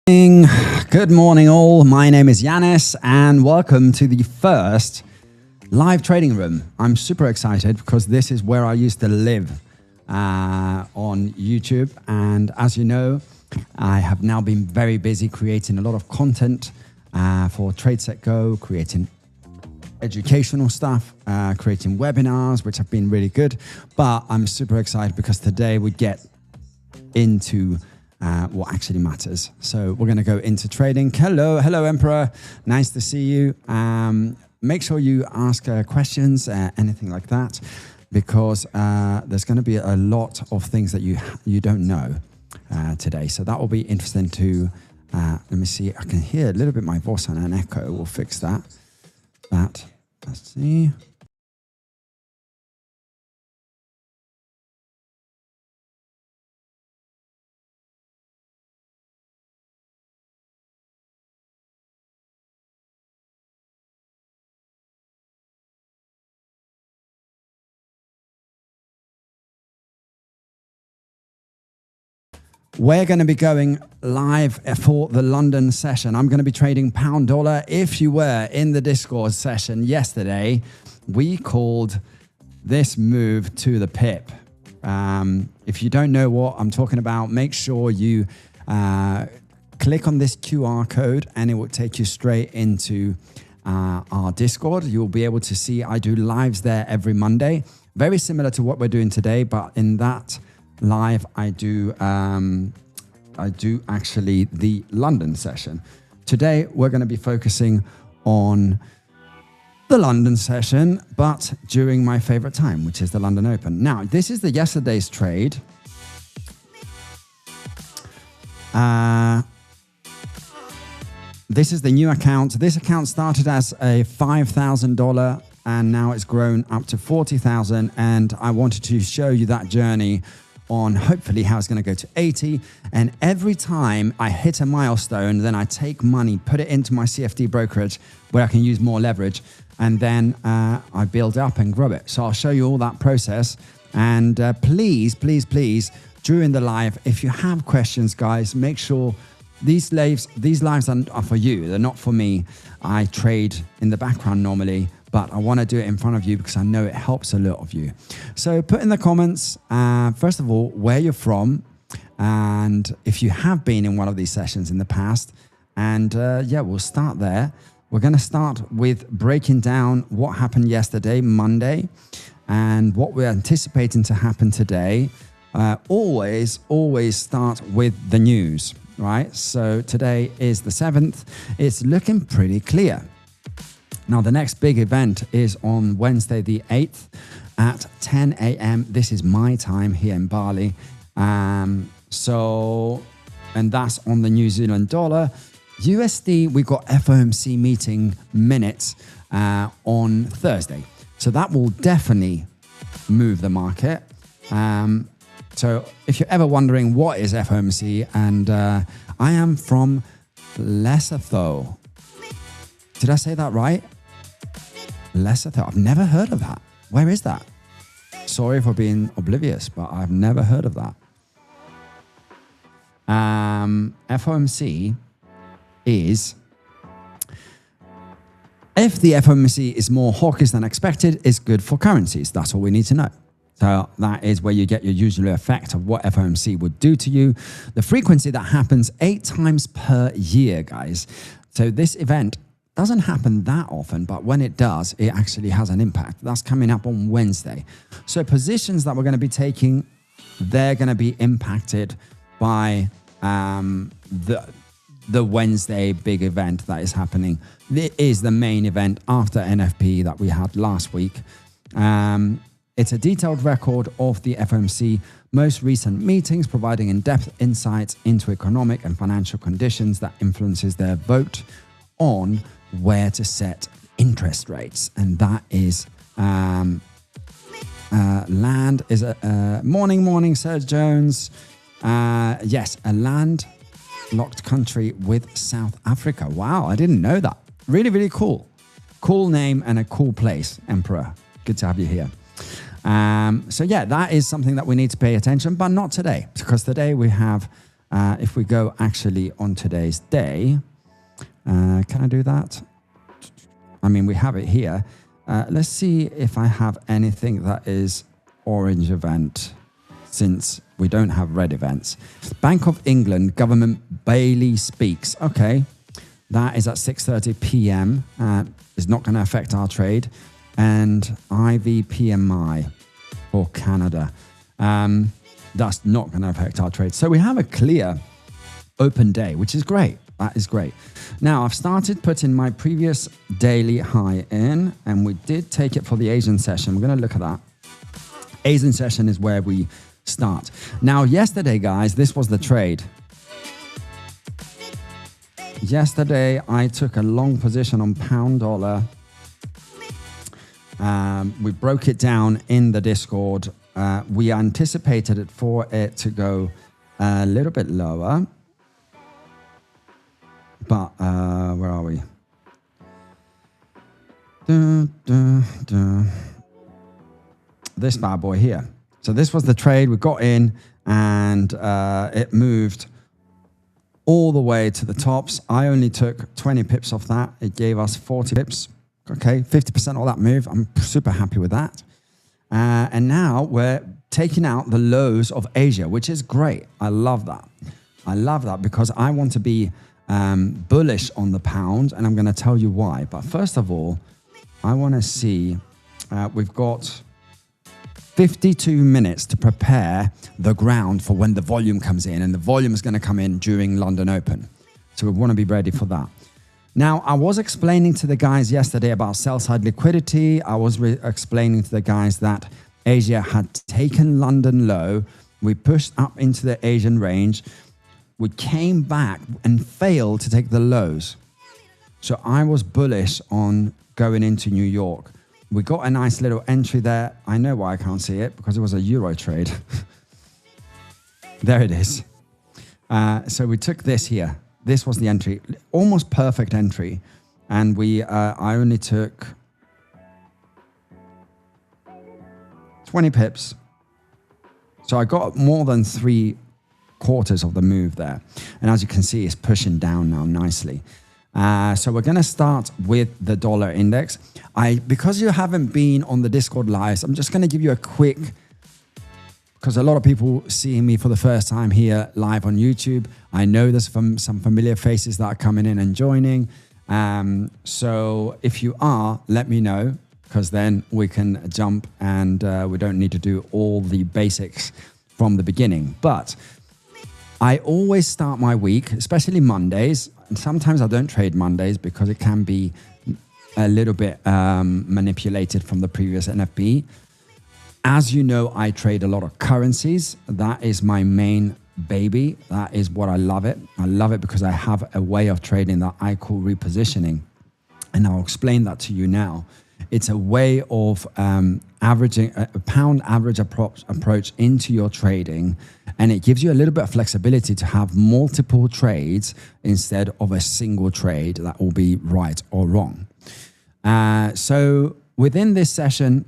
Good morning all, my name is Yiannis and welcome to the first live trading room. I'm super excited because this is where I used to live on YouTube, and as you know, I have now been very busy creating a lot of content for Trade.Set.Go, creating educational stuff, creating webinars, which have been really good, but I'm super excited because today we get into what actually matters. So we're going to go into trading. Hello Emperor, nice to see you. Make sure you ask questions, anything like that, because there's going to be a lot of things that you don't know today. So that will be interesting to, let me see, I can hear a little bit my voice and an echo. We'll fix that. Let's see. We're going to be going live for the London session. I'm going to be trading pound dollar. If you were in the Discord session yesterday, we called this move to the pip. If you don't know what I'm talking about, make sure you click on this QR code and it will take you straight into our Discord. You'll be able to see I do lives there every Monday. Very similar to what we're doing today, but in that live I do actually the London session. Today we're going to be focusing on the London session, but during my favorite time, which is the London Open. Now, this is the yesterday's trade. This is the new account. This account started as a $5,000 and now it's grown up to 40,000, and I wanted to show you that journey on hopefully how it's going to go to 80. And every time I hit a milestone, then I take money, put it into my CFD brokerage where I can use more leverage, and then I build up and grow it. So I'll show you all that process. And please, during the live, if you have questions, guys, make sure these lives are for you. They're not for me. I trade in the background normally, but I want to do it in front of you because I know it helps a lot of you. So put in the comments, first of all, where you're from, and if you have been in one of these sessions in the past. And yeah, we'll start there. We're going to start with breaking down what happened yesterday, Monday, and what we're anticipating to happen today. Always start with the news, right? So today is the 7th. It's looking pretty clear. Now, the next big event is on Wednesday, the 8th at 10 a.m. This is my time here in Bali. And that's on the New Zealand dollar. USD, we got FOMC meeting minutes on Thursday. So that will definitely move the market. So if you're ever wondering what is FOMC, and I am from Lesotho. Did I say that right? Lesotho. I've never heard of that. Where is that? Sorry for being oblivious, but I've never heard of that. FOMC is, if the FOMC is more hawkish than expected, it's good for currencies. That's all we need to know. So that is where you get your usual effect of what FOMC would do to you. The frequency that happens 8 times per year, guys. So this event doesn't happen that often, but when it does, it actually has an impact. That's coming up on Wednesday. So positions that we're going to be taking, they're going to be impacted by the Wednesday big event that is happening. It is the main event after NFP that we had last week. It's a detailed record of the FOMC most recent meetings, providing in-depth insights into economic and financial conditions that influences their vote on where to set interest rates. And that is land is a morning Serge Jones. Yes, a landlocked country with South Africa. Wow, I didn't know that. Really cool. Cool name and a cool place, Emperor. Good to have you here. So yeah, that is something that we need to pay attention, but not today, because today we have If we go actually on today's day, can I do that? I mean, we have it here. Let's see if I have anything that is orange event, since we don't have red events. Bank of England, Government Bailey speaks. Okay, that is at 6:30 p.m. It's not going to affect our trade. And IVPMI for Canada. That's not going to affect our trade. So we have a clear open day, which is great. That is great. Now, I've started putting my previous daily high in, and we did take it for the Asian session. We're going to look at that. Asian session is where we start. Now, yesterday, guys, this was the trade. Yesterday, I took a long position on pound dollar. We broke it down in the Discord. We anticipated it for it to go a little bit lower. But where are we? This bad boy here. So this was the trade. We got in and it moved all the way to the tops. I only took 20 pips off that. It gave us 40 pips. Okay, 50% of that move. I'm super happy with that. And now we're taking out the lows of Asia, which is great. I love that. I love that because I want to be bullish on the pound, and I'm going to tell you why. But first of all, I want to see, we've got 52 minutes to prepare the ground for when the volume comes in, and the volume is going to come in during London Open. So we want to be ready for that. Now, I was explaining to the guys yesterday about sell-side liquidity. I was explaining to the guys that Asia had taken London low. We pushed up into the Asian range. We came back and failed to take the lows. So I was bullish on going into New York. We got a nice little entry there. I know why I can't see it, because it was a euro trade. There it is. So we took this here. This was the entry, almost perfect entry. And I only took 20 pips. So I got more than 3/4 of the move there. And as you can see, it's pushing down now nicely. So we're going to start with the dollar index. Because you haven't been on the Discord lives, I'm just going to give you a quick, because a lot of people seeing me for the first time here live on YouTube. I know there's some familiar faces that are coming in and joining. So if you are, let me know, because then we can jump and we don't need to do all the basics from the beginning. But I always start my week, especially Mondays. And sometimes I don't trade Mondays because it can be a little bit manipulated from the previous NFB. As you know, I trade a lot of currencies. That is my main baby. That is what I love it. I love it because I have a way of trading that I call repositioning. And I'll explain that to you now. It's a way of averaging a pound average approach into your trading. And it gives you a little bit of flexibility to have multiple trades instead of a single trade that will be right or wrong. So within this session,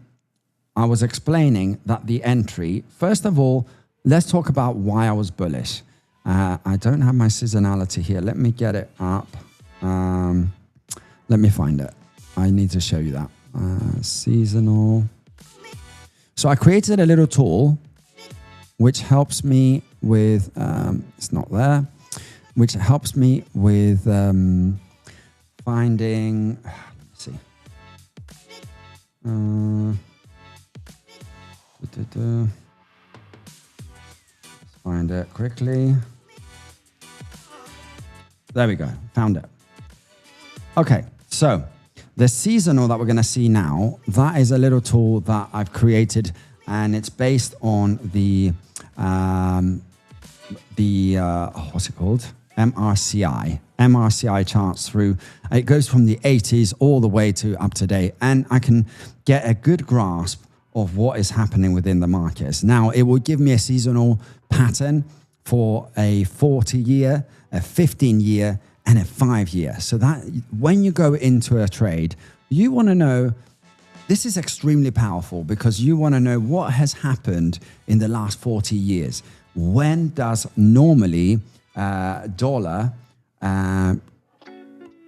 I was explaining that the entry, first of all, let's talk about why I was bullish. I don't have my seasonality here. Let me get it up. Let me find it. I need to show you that. Seasonal. So I created a little tool which helps me with, it's not there, which helps me with finding, let's see. Let's find it quickly. There we go, found it. Okay, so the seasonal that we're going to see now, that is a little tool that I've created, and it's based on the what's it called? MRCI charts through. It goes from the 80s all the way to up to date, and I can get a good grasp of what is happening within the markets. Now, it will give me a seasonal pattern for a 40-year, a 15-year, and a 5-year. So that when you go into a trade, you want to know, this is extremely powerful because you want to know what has happened in the last 40 years. when does normally dollar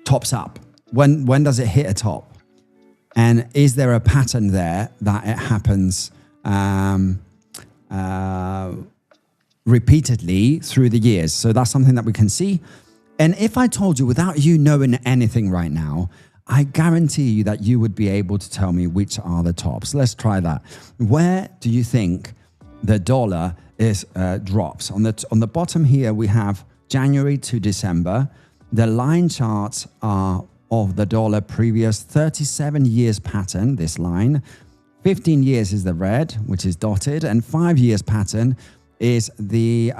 tops up? When does it hit a top? And is there a pattern there that it happens repeatedly through the years? So that's something that we can see. And if I told you without you knowing anything right now, I guarantee you that you would be able to tell me which are the tops. Let's try that. Where do you think the dollar is drops? On the bottom here, we have January to December. The line charts are of the dollar previous 37 years pattern, this line. 15 years is the red, which is dotted, and 5 years pattern is the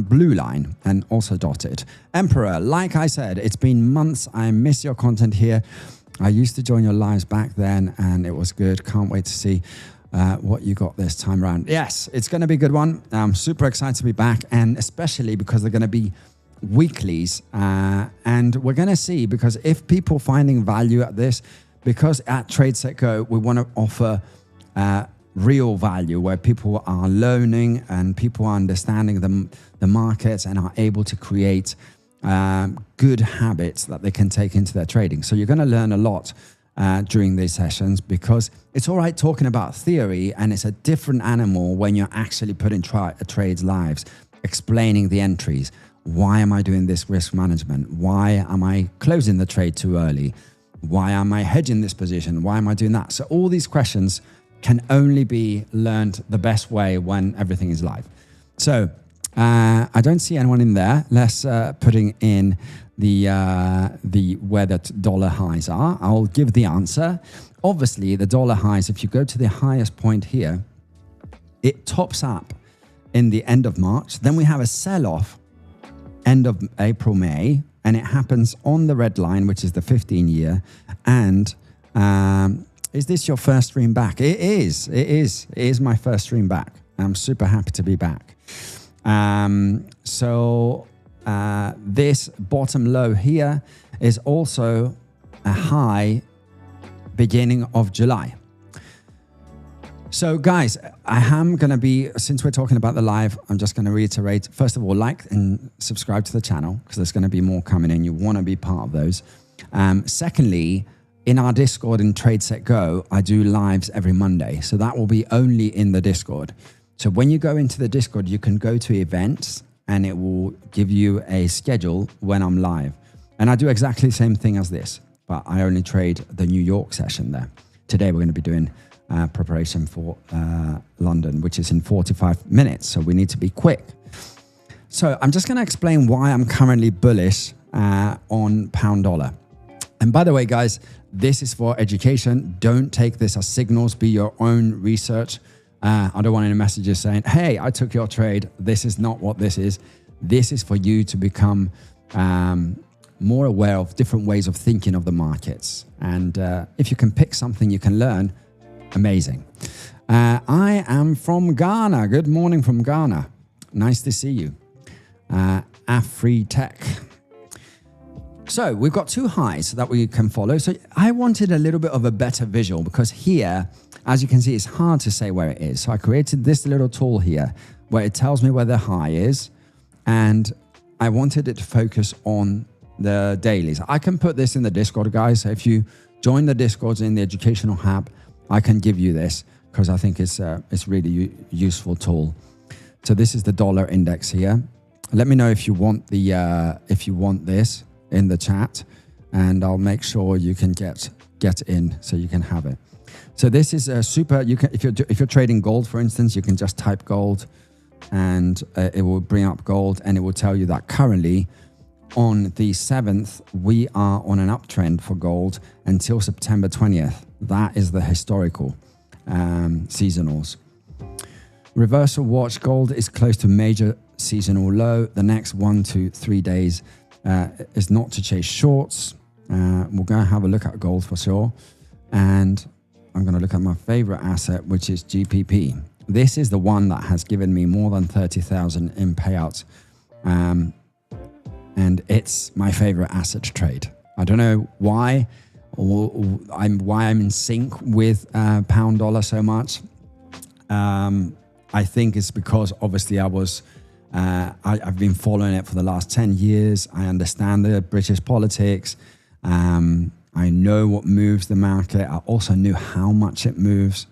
blue line and also dotted. Emperor, like I said, it's been months. I miss your content here. I used to join your lives back then and it was good. Can't wait to see what you got this time around. Yes, it's going to be a good one. I'm super excited to be back, and especially because they're going to be weeklies. And we're going to see, because if people finding value at this, because at Trade.Set.Go, we want to offer real value where people are learning and people are understanding the markets and are able to create good habits that they can take into their trading. So you're going to learn a lot during these sessions, because it's all right talking about theory, and it's a different animal when you're actually putting trades lives, explaining the entries. Why am I doing this risk management? Why am I closing the trade too early? Why am I hedging this position? Why am I doing that? So all these questions can only be learned the best way when everything is live. So I don't see anyone in there. Let's putting in the where the dollar highs are. I'll give the answer. Obviously, the dollar highs, if you go to the highest point here, it tops up in the end of March. Then we have a sell-off end of April, May, and it happens on the red line, which is the 15-year. And is this your first stream back? It is. It is my first stream back. I'm super happy to be back. This bottom low here is also a high beginning of July. So guys, I am going to be, since we're talking about the live, I'm just going to reiterate, first of all, like and subscribe to the channel, because there's going to be more coming in. You want to be part of those. Secondly, in our Discord in Trade.Set.Go, I do lives every Monday. So that will be only in the Discord. So when you go into the Discord, you can go to events and it will give you a schedule when I'm live. And I do exactly the same thing as this, but I only trade the New York session there. Today, we're going to be doing preparation for London, which is in 45 minutes. So we need to be quick. So I'm just going to explain why I'm currently bullish on pound dollar. And by the way, guys, this is for education. Don't take this as signals. Be your own research. I don't want any messages saying, hey, I took your trade. This is not what this is. This is for you to become more aware of different ways of thinking of the markets. And if you can pick something you can learn, amazing. I am from Ghana. Good morning from Ghana. Nice to see you. AfriTech. So we've got two highs that we can follow. So I wanted a little bit of a better visual, because here, as you can see, it's hard to say where it is. So I created this little tool here where it tells me where the high is. And I wanted it to focus on the dailies. I can put this in the Discord, guys. So if you join the Discords in the educational hub, I can give you this, because I think it's really useful tool. So this is the dollar index here. Let me know if you want this in the chat, and I'll make sure you can get in so you can have it. So this is a super. You can, if you're trading gold, for instance, you can just type gold, and it will bring up gold, and it will tell you that currently on the 7th we are on an uptrend for gold until September 20th. That is the historical seasonals. Reversal watch, gold is close to major seasonal low. The next 1 to 3 days is not to chase shorts. We're going to have a look at gold for sure. And I'm going to look at my favorite asset, which is GPP. This is the one that has given me more than 30,000 in payouts. And it's my favorite asset to trade. I don't know why, why I'm in sync with pound dollar so much. I think it's because obviously I've been following it for the last 10 years. I understand the British politics. I know what moves the market. I also knew how much it moves.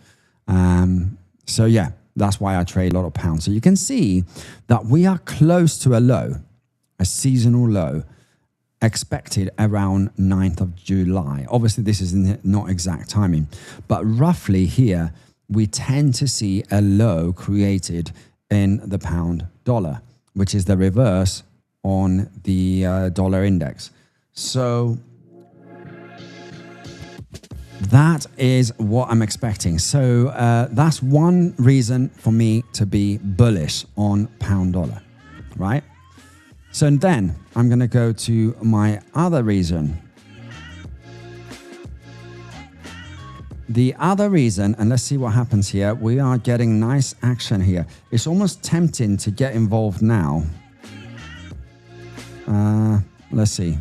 So yeah, that's why I trade a lot of pounds. So you can see that we are close to a low, a seasonal low, expected around 9th of July. Obviously, this is not exact timing, but roughly here, we tend to see a low created in the pound dollar, which is the reverse on the dollar index. So that is what I'm expecting. So that's one reason for me to be bullish on pound dollar, right? So then I'm going to go to my other reason. The other reason, and let's see what happens here. We are getting nice action here. It's almost tempting to get involved now. Let's see.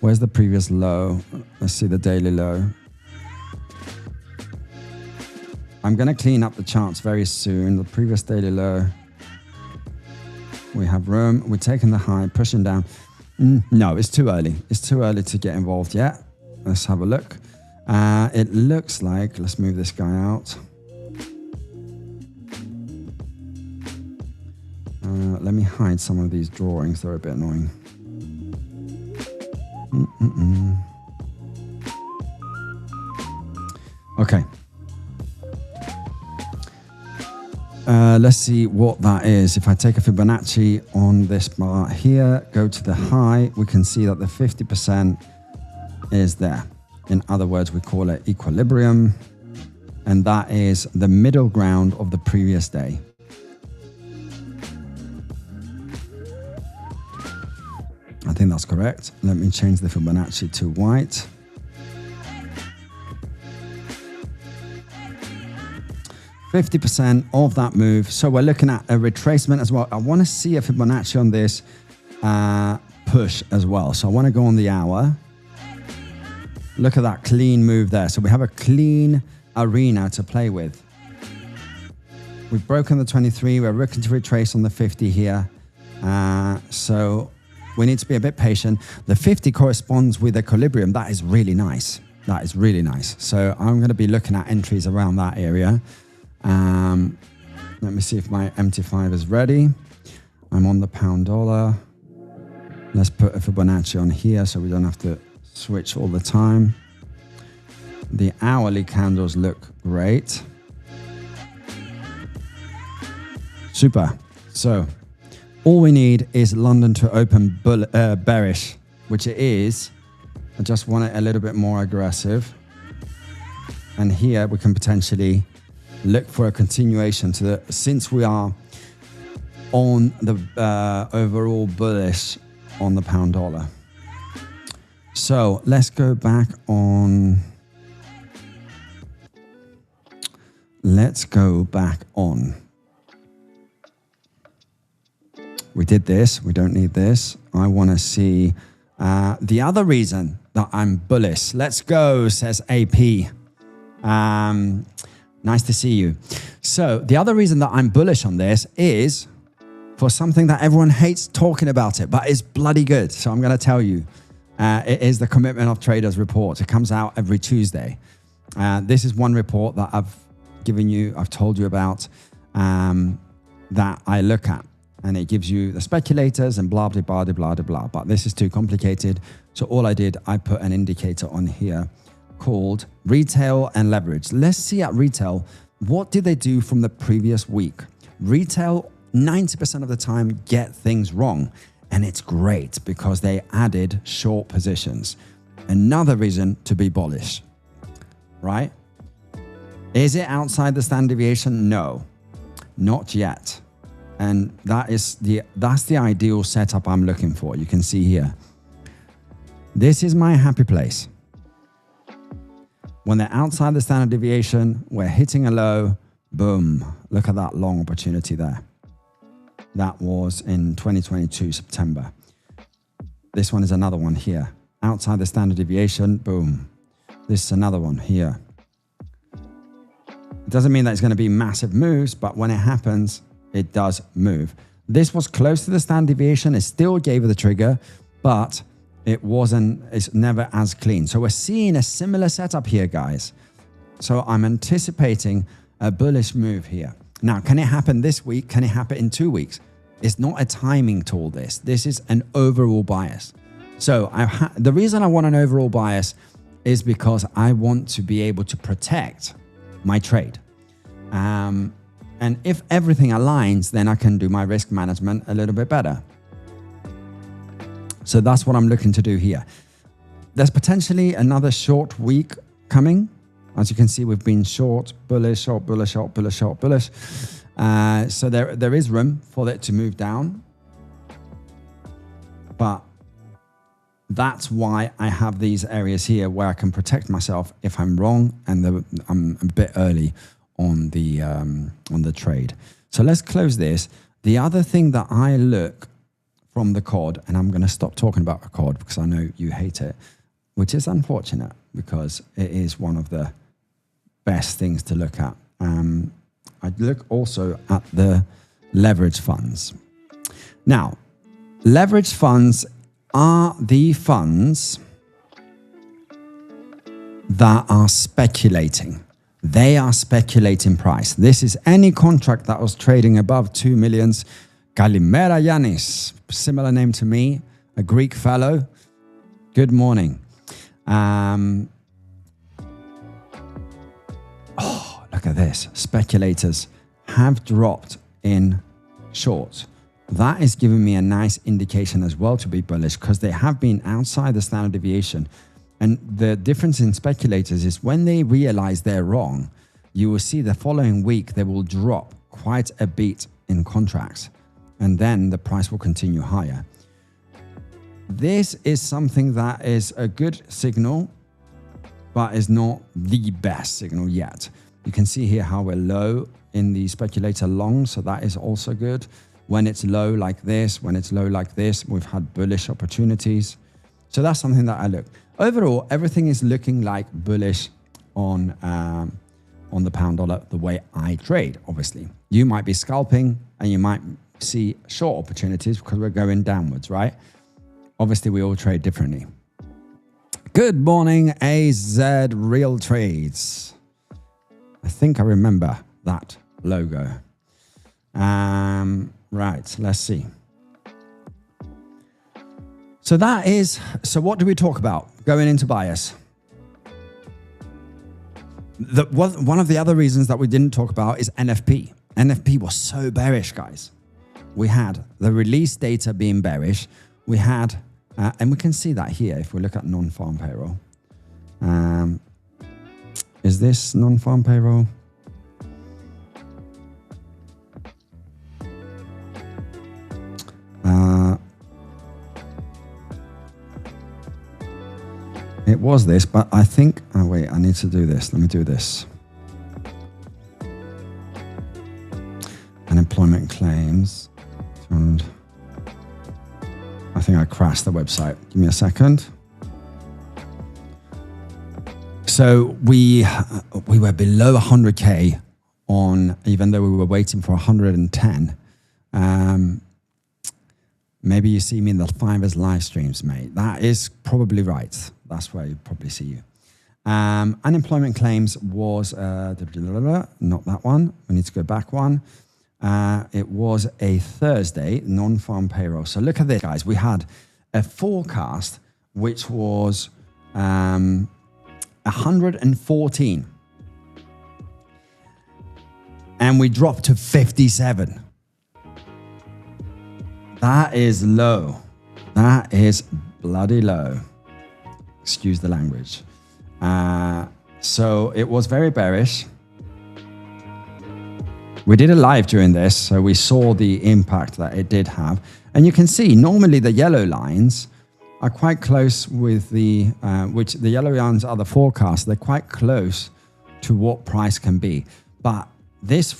Where's the previous low? Let's see the daily low. I'm going to clean up the charts very soon. The previous daily low. We have room. We're taking the high, pushing down. No, it's too early. It's too early to get involved yet. Let's have a look. It looks like, let's move this guy out. Let me hide some of these drawings. They're a bit annoying. Okay. Let's see what that is. If I take a Fibonacci on this bar here, go to the high, we can see that the 50% is there. In other words, we call it equilibrium, and that is the middle ground of the previous day. I think that's correct. Let me change the Fibonacci to white. %50 of that move. So we're looking at a retracement as well. I want to see a Fibonacci on this push as well. So I want to go on the hour. Look at that clean move there. So we have a clean arena to play with. We've broken the 23. We're looking to retrace on the 50 here. So we need to be a bit patient. The 50 corresponds with equilibrium. That is really nice. That is really nice. So I'm going to be looking at entries around that area. Let me see if my MT5 is ready. I'm on the pound dollar. Let's put a Fibonacci on here so we don't have to switch all the time. The hourly candles look great. Super. So all we need is London to open bearish, which it is. I just want it a little bit more aggressive. And here we can potentially look for a continuation to the, since we are on the overall bullish on the pound dollar. So let's go back on. Let's go back on. We did this. We don't need this. I want to see the other reason that I'm bullish. Let's go, says AP. Nice to see you. So the other reason that I'm bullish on this is for something that everyone hates talking about it, but it's bloody good. So I'm going to tell you. It is the Commitment of Traders report. It comes out every Tuesday. This is one report that I've given you, I've told you about, that I look at. And it gives you the speculators and blah, blah, blah, blah, blah, blah. But this is too complicated. So all I did, I put an indicator on here called retail and leverage. Let's see at retail, what did they do from the previous week? Retail, 90% of the time, get things wrong. And it's great because they added short positions. Another reason to be bullish, right? Is it outside the standard deviation? No, not yet. And that's the ideal setup I'm looking for. You can see here. This is my happy place. When they're outside the standard deviation, we're hitting a low, boom. Look at that long opportunity there. That was in 2022, September. This one is another one here. Outside the standard deviation, boom. This is another one here. It doesn't mean that it's going to be massive moves, but when it happens, it does move. This was close to the standard deviation. It still gave it the trigger, but it's never as clean. So we're seeing a similar setup here, guys. So I'm anticipating a bullish move here. Now, can it happen this week? Can it happen in 2 weeks? It's not a timing tool, this. This is an overall bias. So the reason I want an overall bias is because I want to be able to protect my trade. And if everything aligns, then I can do my risk management a little bit better. So that's what I'm looking to do here. There's potentially another short week coming. As you can see, we've been short, bullish, short, bullish, short, bullish, short, bullish. So there is room for it to move down. But that's why I have these areas here where I can protect myself if I'm wrong and I'm a bit early on the trade. So let's close this. The other thing that I look from the COD, and I'm going to stop talking about a COD because I know you hate it, which is unfortunate because it is one of the best things to look at. I look also at the leverage funds. Now, leverage funds are the funds that are speculating. They are speculating price. This is any contract that was trading above 2 millions. Kalimera Yiannis, similar name to me, a Greek fellow. Good morning. Look at this. Speculators have dropped in short. That is giving me a nice indication as well to be bullish because they have been outside the standard deviation. And the difference in speculators is when they realize they're wrong, you will see the following week they will drop quite a bit in contracts. And then the price will continue higher. This is something that is a good signal, but is not the best signal yet. You can see here how we're low in the speculator long, so that is also good. When it's low like this, when it's low like this, we've had bullish opportunities. So that's something that I look. Overall, everything is looking like bullish on the pound dollar, the way I trade, obviously. You might be scalping and you might see short opportunities because we're going downwards, right? Obviously, we all trade differently. Good morning, AZ Real Trades. I think I remember that logo. Right, let's see. So what do we talk about going into bias? One of the other reasons that we didn't talk about is NFP. NFP was so bearish, guys. We had the release data being bearish. We had, and we can see that here if we look at non-farm payroll. Is this non-farm payroll? It was this, but I think, oh wait, I need to do this. Let me do this. Unemployment claims. And I think I crashed the website. Give me a second. So we were below 100K on, even though we were waiting for 110. Maybe you see me in the Fivers live streams, mate. That is probably right. That's where you probably see you. Unemployment claims was, not that one. We need to go back one. It was a Thursday, non-farm payroll. So look at this, guys. We had a forecast which was 114. And we dropped to 57. That is low. That is bloody low. Excuse the language. So it was very bearish. We did a live during this, so we saw the impact that it did have. And you can see normally the yellow lines are quite close with the yellow lines are the forecast. They're quite close to what price can be. But this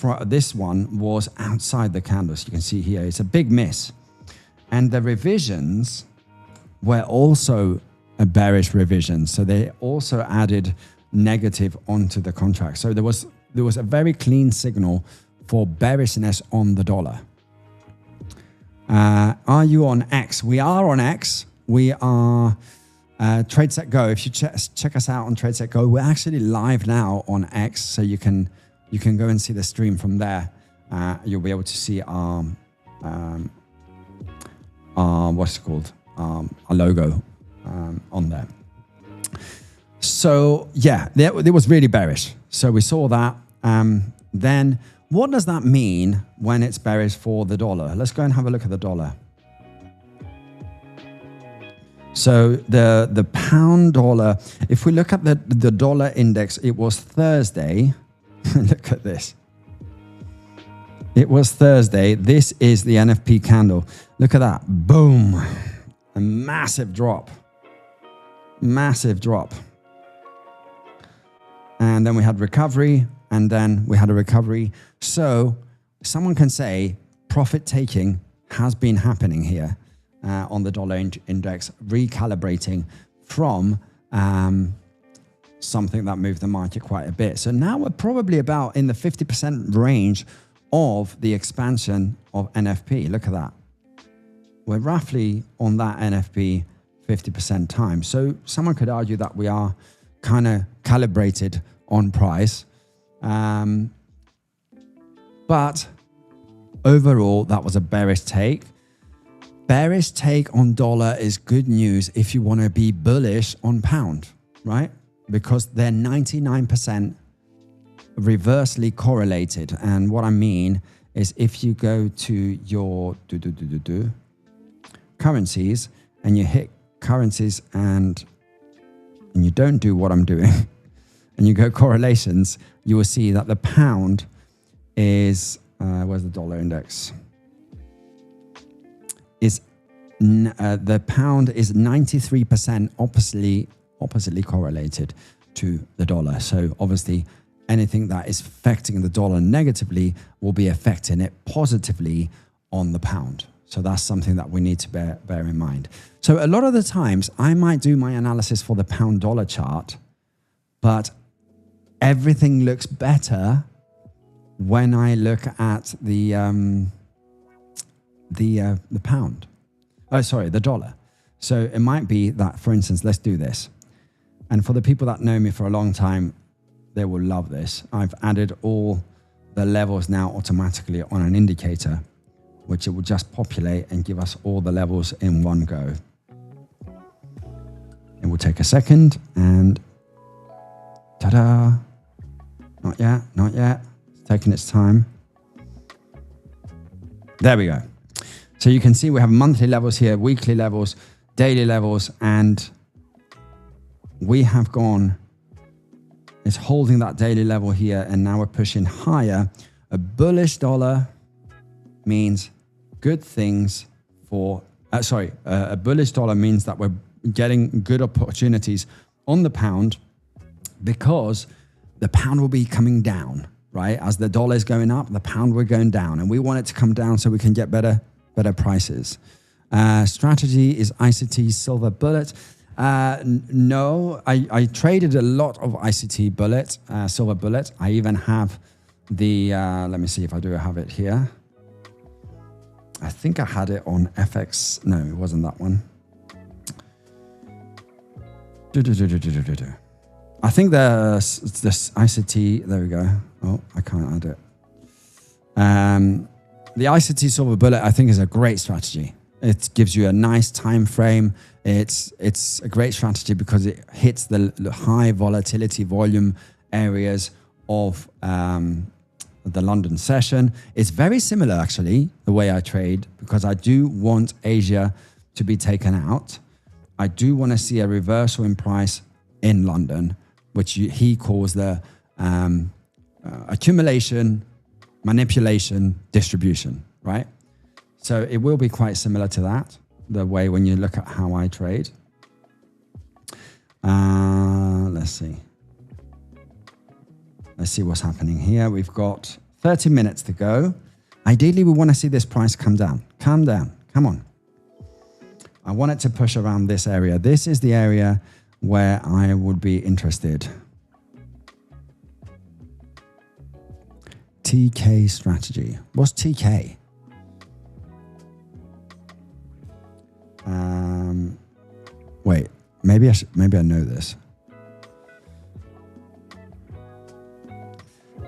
one was outside the candles. You can see here, it's a big miss. And the revisions were also a bearish revision. So they also added negative onto the contract. So there was there was a very clean signal for bearishness on the dollar. Are you on X? We are on X. We are Trade.Set.Go. If you check us out on Trade.Set.Go, we're actually live now on X, so you can go and see the stream from there. You'll be able to see our what's it called? Our logo on there. So yeah, it was really bearish. So we saw that. Then what does that mean when it's bearish for the dollar? Let's go and have a look at the dollar. So the pound dollar, if we look at the dollar index, it was Thursday. Look at this. It was Thursday. This is the NFP candle. Look at that. Boom. A massive drop. Massive drop. And then we had recovery, and then we had a recovery. So someone can say profit taking has been happening here on the dollar index, recalibrating from something that moved the market quite a bit. So now we're probably about in the 50% range of the expansion of NFP. Look at that. We're roughly on that NFP 50% time. So someone could argue that we are kind of calibrated on price. But overall, that was a bearish take. Bearish take on dollar is good news if you want to be bullish on pound, right? Because they're 99% reversely correlated. And what I mean is if you go to your currencies and you hit currencies and you don't do what I'm doing and you go correlations, you will see that the pound is, where's the dollar index? The pound is 93% oppositely correlated to the dollar. So obviously anything that is affecting the dollar negatively will be affecting it positively on the pound. So that's something that we need to bear in mind. So a lot of the times I might do my analysis for the pound dollar chart, but everything looks better when I look at the pound. Oh, sorry, the dollar. So it might be that, for instance, let's do this. And for the people that know me for a long time, they will love this. I've added all the levels now automatically on an indicator, which it will just populate and give us all the levels in one go. It will take a second and ta-da. Not yet, not yet. It's taking its time. There we go. So you can see we have monthly levels here, weekly levels, daily levels, and we have gone, it's holding that daily level here, and now we're pushing higher. A bullish dollar means good things for, a bullish dollar means that we're getting good opportunities on the pound because the pound will be coming down, right? As the dollar is going up, the pound will going down, and we want it to come down so we can get better prices. Strategy is ICT silver bullet. No, I traded a lot of ICT bullet, silver bullet. I even have the, let me see if I do have it here. I think I had it on FX. No, it wasn't that one. I think it's this ICT, there we go. Oh, I can't add it. The ICT silver bullet, I think, is a great strategy. It gives you a nice time frame. It's a great strategy because it hits the high volatility volume areas of the London session. It's very similar, actually, the way I trade, because I do want Asia to be taken out. I do want to see a reversal in price in London, which he calls the accumulation, manipulation, distribution, right? So it will be quite similar to that, the way when you look at how I trade. Let's see. Let's see what's happening here. We've got 30 minutes to go. Ideally, we want to see this price come down. Calm down. Come on. I want it to push around this area. This is the area where I would be interested. TK strategy. What's TK? Wait, maybe I know this.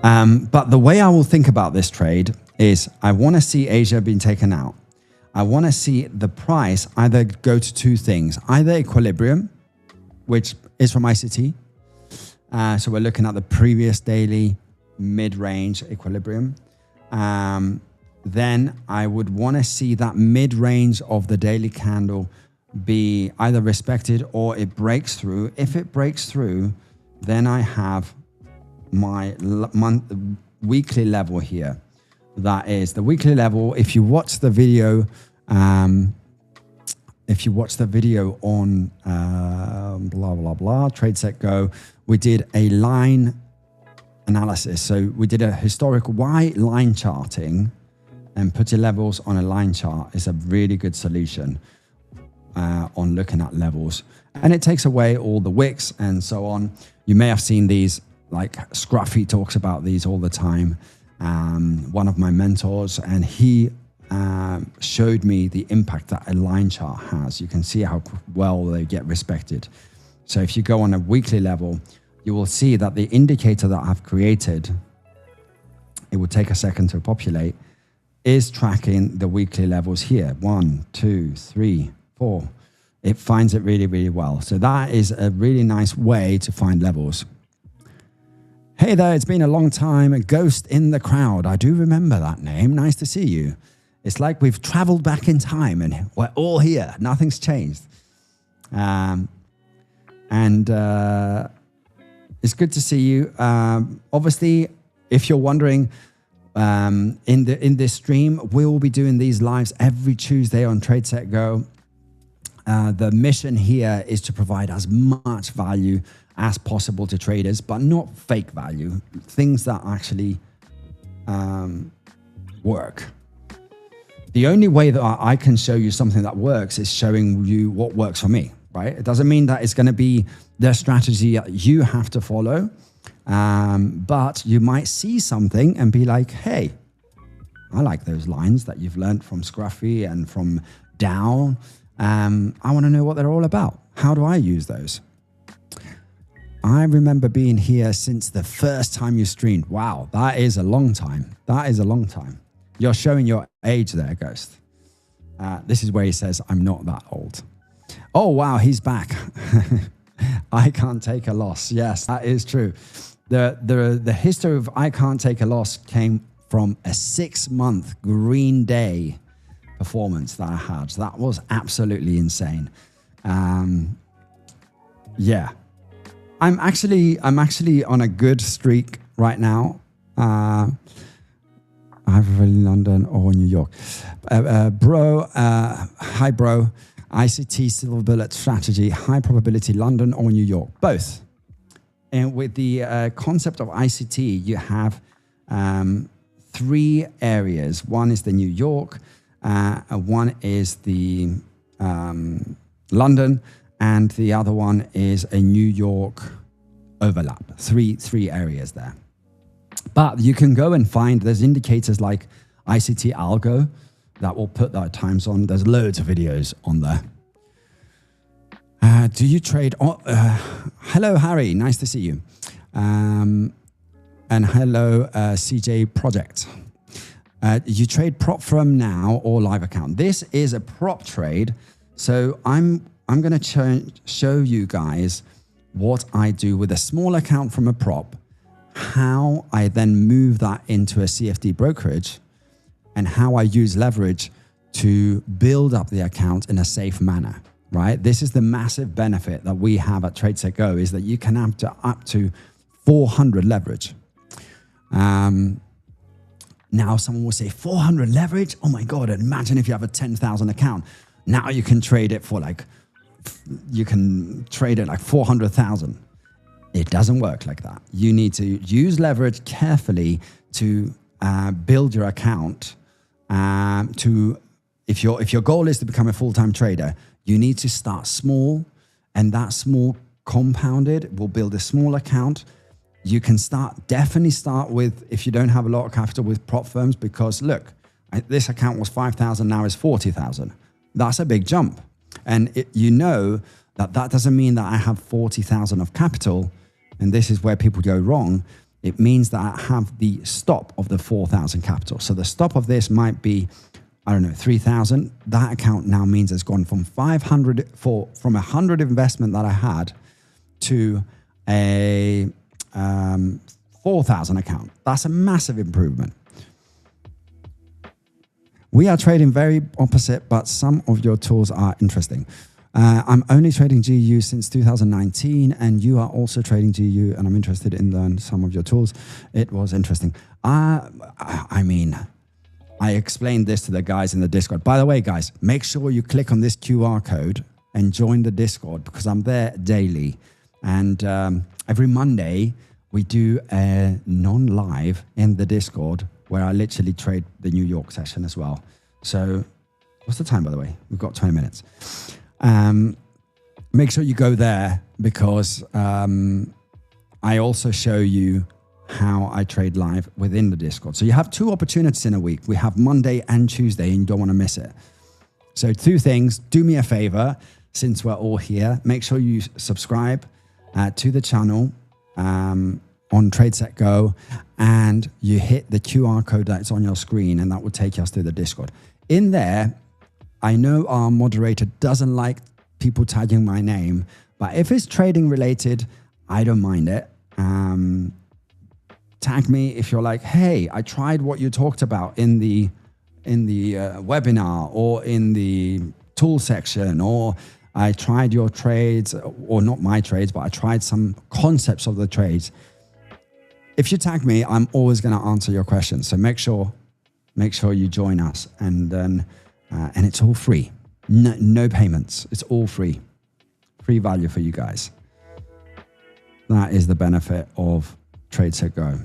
But the way I will think about this trade is I want to see Asia being taken out. I want to see the price either go to two things, either equilibrium, which is from ICT. So we're looking at the previous daily mid-range equilibrium. Then I would want to see that mid-range of the daily candle be either respected or it breaks through. If it breaks through, then I have my weekly level here. That is the weekly level. If you watch the video, on blah, blah, blah, Trade.Set.Go, we did a line analysis. So we did a historical line charting, and put your levels on a line chart is a really good solution on looking at levels. And it takes away all the wicks and so on. You may have seen these, like Scruffy talks about these all the time. One of my mentors, and he showed me the impact that a line chart has. You can see how well they get respected. So if you go on a weekly level, you will see that the indicator that I've created, it will take a second to populate, is tracking the weekly levels here. 1, 2, 3, 4. It finds it really, really well. So that is a really nice way to find levels. Hey there, it's been a long time. A ghost in the crowd. I do remember that name. Nice to see you. It's like we've traveled back in time and we're all here. Nothing's changed. It's good to see you. Obviously, if you're wondering, in this stream, we will be doing these lives every Tuesday on Trade.Set.Go. The mission here is to provide as much value as possible to traders, but not fake value, things that actually work. The only way that I can show you something that works is showing you what works for me, right? It doesn't mean that it's going to be the strategy that you have to follow, but you might see something and be like, hey, I like those lines that you've learned from Scruffy and from Dow. I want to know what they're all about. How do I use those? I remember being here since the first time you streamed. Wow, that is a long time. That is a long time. You're showing your age there, Ghost. This is where he says, I'm not that old. Oh, wow, he's back. I can't take a loss. Yes, that is true. The history of I can't take a loss came from a 6-month Green Day performance that I had. So that was absolutely insane. Yeah. I'm actually on a good streak right now. Either in London or New York. Hi, bro. ICT silver bullet strategy, high probability London or New York, both. And with the concept of ICT, you have 3 areas. One is the New York, one is the London, and the other one is a New York overlap. Three areas there. But you can go and find, there's indicators like ICT Algo that will put that times on. There's loads of videos on there. Do you trade? Hello, Harry. Nice to see you. And hello, CJ Project. You trade prop firm now or live account. This is a prop trade. So I'm going to show you guys what I do with a small account from a prop, how I then move that into a CFD brokerage, and how I use leverage to build up the account in a safe manner, right? This is the massive benefit that we have at Trade.Set.Go, is that you can have up to 400 leverage. Now someone will say 400 leverage? Oh my God, imagine if you have a 10,000 account. Now you can trade it for like 400,000. It doesn't work like that. You need to use leverage carefully to build your account. If your goal is to become a full-time trader, you need to start small, and that small compounded will build a small account. you can definitely start with, if you don't have a lot of capital, with prop firms, because look, this account was 5,000, now is 40,000. That's a big jump. And that doesn't mean that I have 40,000 of capital. And this is where people go wrong. It means that I have the stop of the 4,000 capital. So the stop of this might be, I don't know, 3,000. That account now means it's gone from 500 from 100 investment that I had to a 4,000 account. That's a massive improvement. We are trading very opposite, but some of your tools are interesting. I'm only trading GU since 2019, and you are also trading GU, and I'm interested in learn some of your tools. It was interesting. I mean, I explained this to the guys in the Discord. By the way, guys, make sure you click on this QR code and join the Discord, because I'm there daily. And every Monday, we do a non-live in the Discord where I literally trade the New York session as well. So what's the time, by the way? We've got 20 minutes. Make sure you go there, because I also show you how I trade live within the Discord. So you have 2 opportunities in a week. We have Monday and Tuesday, and you don't want to miss it. So 2 things. Do me a favor, since we're all here, make sure you subscribe to the channel on Trade.Set.Go, and you hit the QR code that's on your screen, and that will take us to the Discord. In there, I know our moderator doesn't like people tagging my name, but if it's trading related, I don't mind it. Tag me if you're like, hey, I tried what you talked about in the webinar, or in the tool section, or I tried your trades, or not my trades, but I tried some concepts of the trades. If you tag me, I'm always going to answer your questions. So make sure you join us, and then and it's all free. No payments. It's all free. Free value for you guys. That is the benefit of Trade.Set.Go.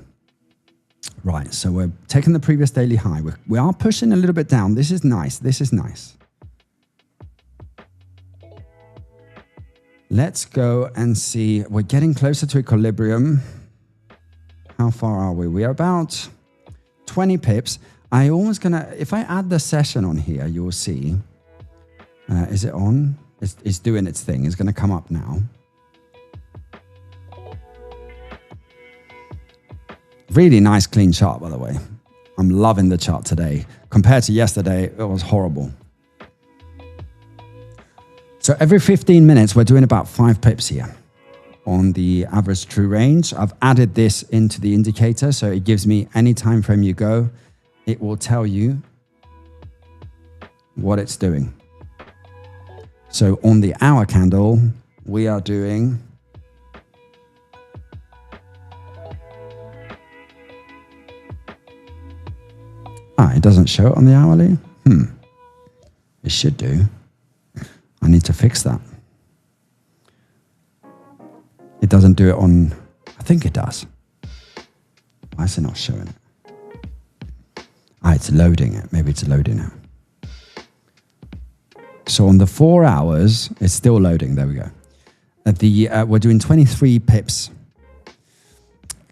Right, so we're taking the previous daily high. We are pushing a little bit down. This is nice. This is nice. Let's go and see. We're getting closer to equilibrium. How far are we? We are about 20 pips. I almost gonna, if I add the session on here, you will see. Is it on? It's doing its thing. It's gonna come up now. Really nice, clean chart, by the way. I'm loving the chart today. Compared to yesterday, it was horrible. So every 15 minutes, we're doing about 5 pips here on the average true range. I've added this into the indicator, so it gives me any time frame you go, it will tell you what it's doing. So on the hour candle, we are doing it doesn't show it on the hourly. It should do. I need to fix that. It doesn't do it on, I think it does. Why is it not showing it? It's loading it. Maybe it's loading it. So on the 4 hours, it's still loading. There we go. We're doing 23 pips.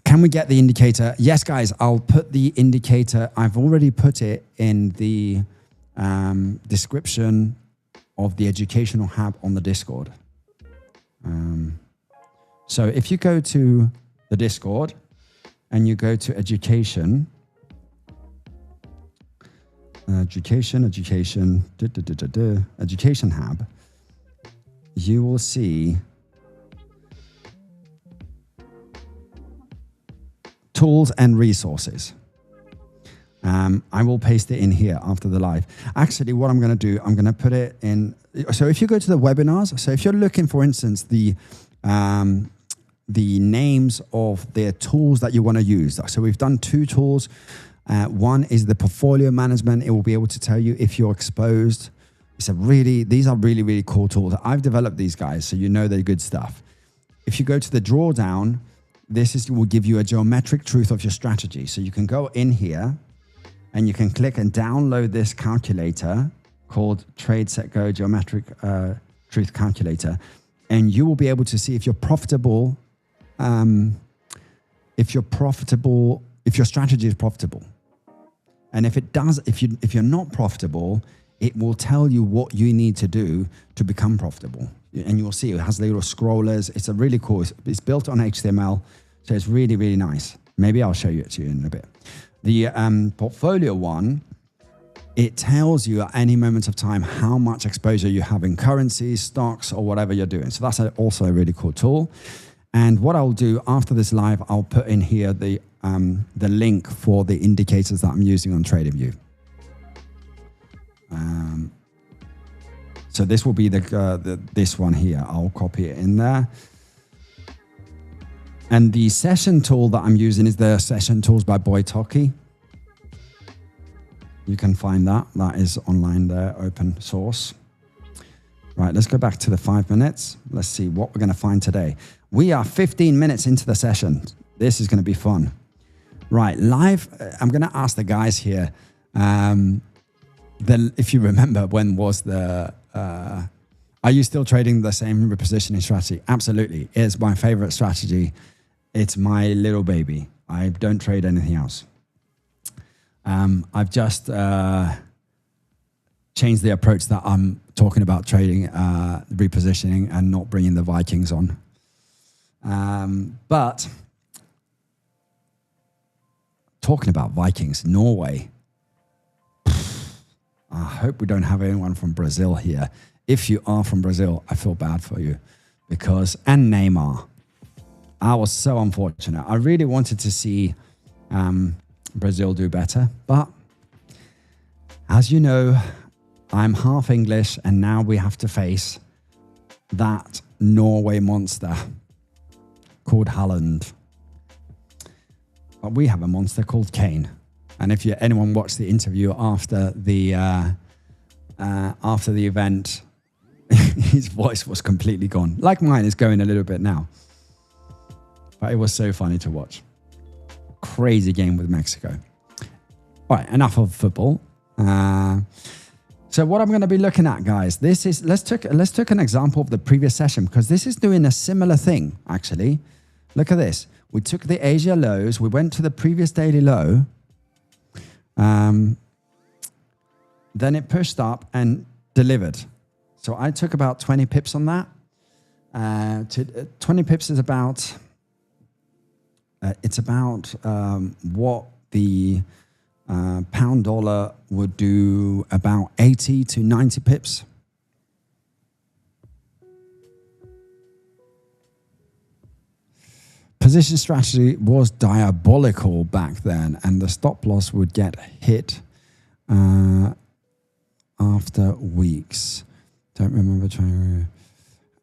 Can we get the indicator? Yes, guys, I'll put the indicator. I've already put it in the description of the educational hub on the Discord. So if you go to the Discord and you go to education hub, you will see tools and resources. I will paste it in here after the live. Actually, what I'm going to do, I'm going to put it in. So if you go to the webinars, so if you're looking, for instance, the names of the tools that you want to use. So we've done 2 tools. One is the portfolio management. It will be able to tell you if you're exposed. These are really, really cool tools. I've developed these guys, so you know they're good stuff. If you go to the drawdown, will give you a geometric truth of your strategy. So you can go in here and you can click and download this calculator called Trade.Set.Go Geometric Truth Calculator. And you will be able to see if you're profitable if you're profitable, if your strategy is profitable. And if you're not profitable, it will tell you what you need to do to become profitable. And you'll see it has little scrollers. It's a really cool, it's built on HTML. So it's really, really nice. Maybe I'll show you it to you in a bit. The portfolio one, it tells you at any moment of time how much exposure you have in currencies, stocks, or whatever you're doing. So that's also a really cool tool. And what I'll do after this live, I'll put in here the link for the indicators that I'm using on TradingView. So this will be this one here. I'll copy it in there. And the session tool that I'm using is the Session Tools by Boytoki. You can find that. That is online there, open source. Right, let's go back to the 5 minutes. Let's see what we're going to find today. We are 15 minutes into the session. This is going to be fun. Right, live, I'm going to ask the guys here, if you remember, when was the... are you still trading the same repositioning strategy? Absolutely. It's my favorite strategy. It's my little baby. I don't trade anything else. I've just changed the approach that I'm talking about trading, repositioning, and not bringing the Vikings on. But talking about Vikings, Norway. I hope we don't have anyone from Brazil here. If you are from Brazil, I feel bad for you and Neymar. I was so unfortunate. I really wanted to see Brazil do better, but as you know, I'm half English, and now we have to face that Norway monster called Haaland. But we have a monster called Kane. And if anyone watched the interview after the event, his voice was completely gone. Like mine is going a little bit now. But it was so funny to watch. Crazy game with Mexico. All right, enough of football. So what I'm going to be looking at, guys, let's take an example of the previous session, because this is doing a similar thing, actually. Look at this. We took the Asia lows. We went to the previous daily low. Then it pushed up and delivered. So I took about 20 pips on that. 20 pips is about... it's about what the pound dollar would do, about 80 to 90 pips. Position strategy was diabolical back then, and the stop loss would get hit after weeks. Don't remember trying.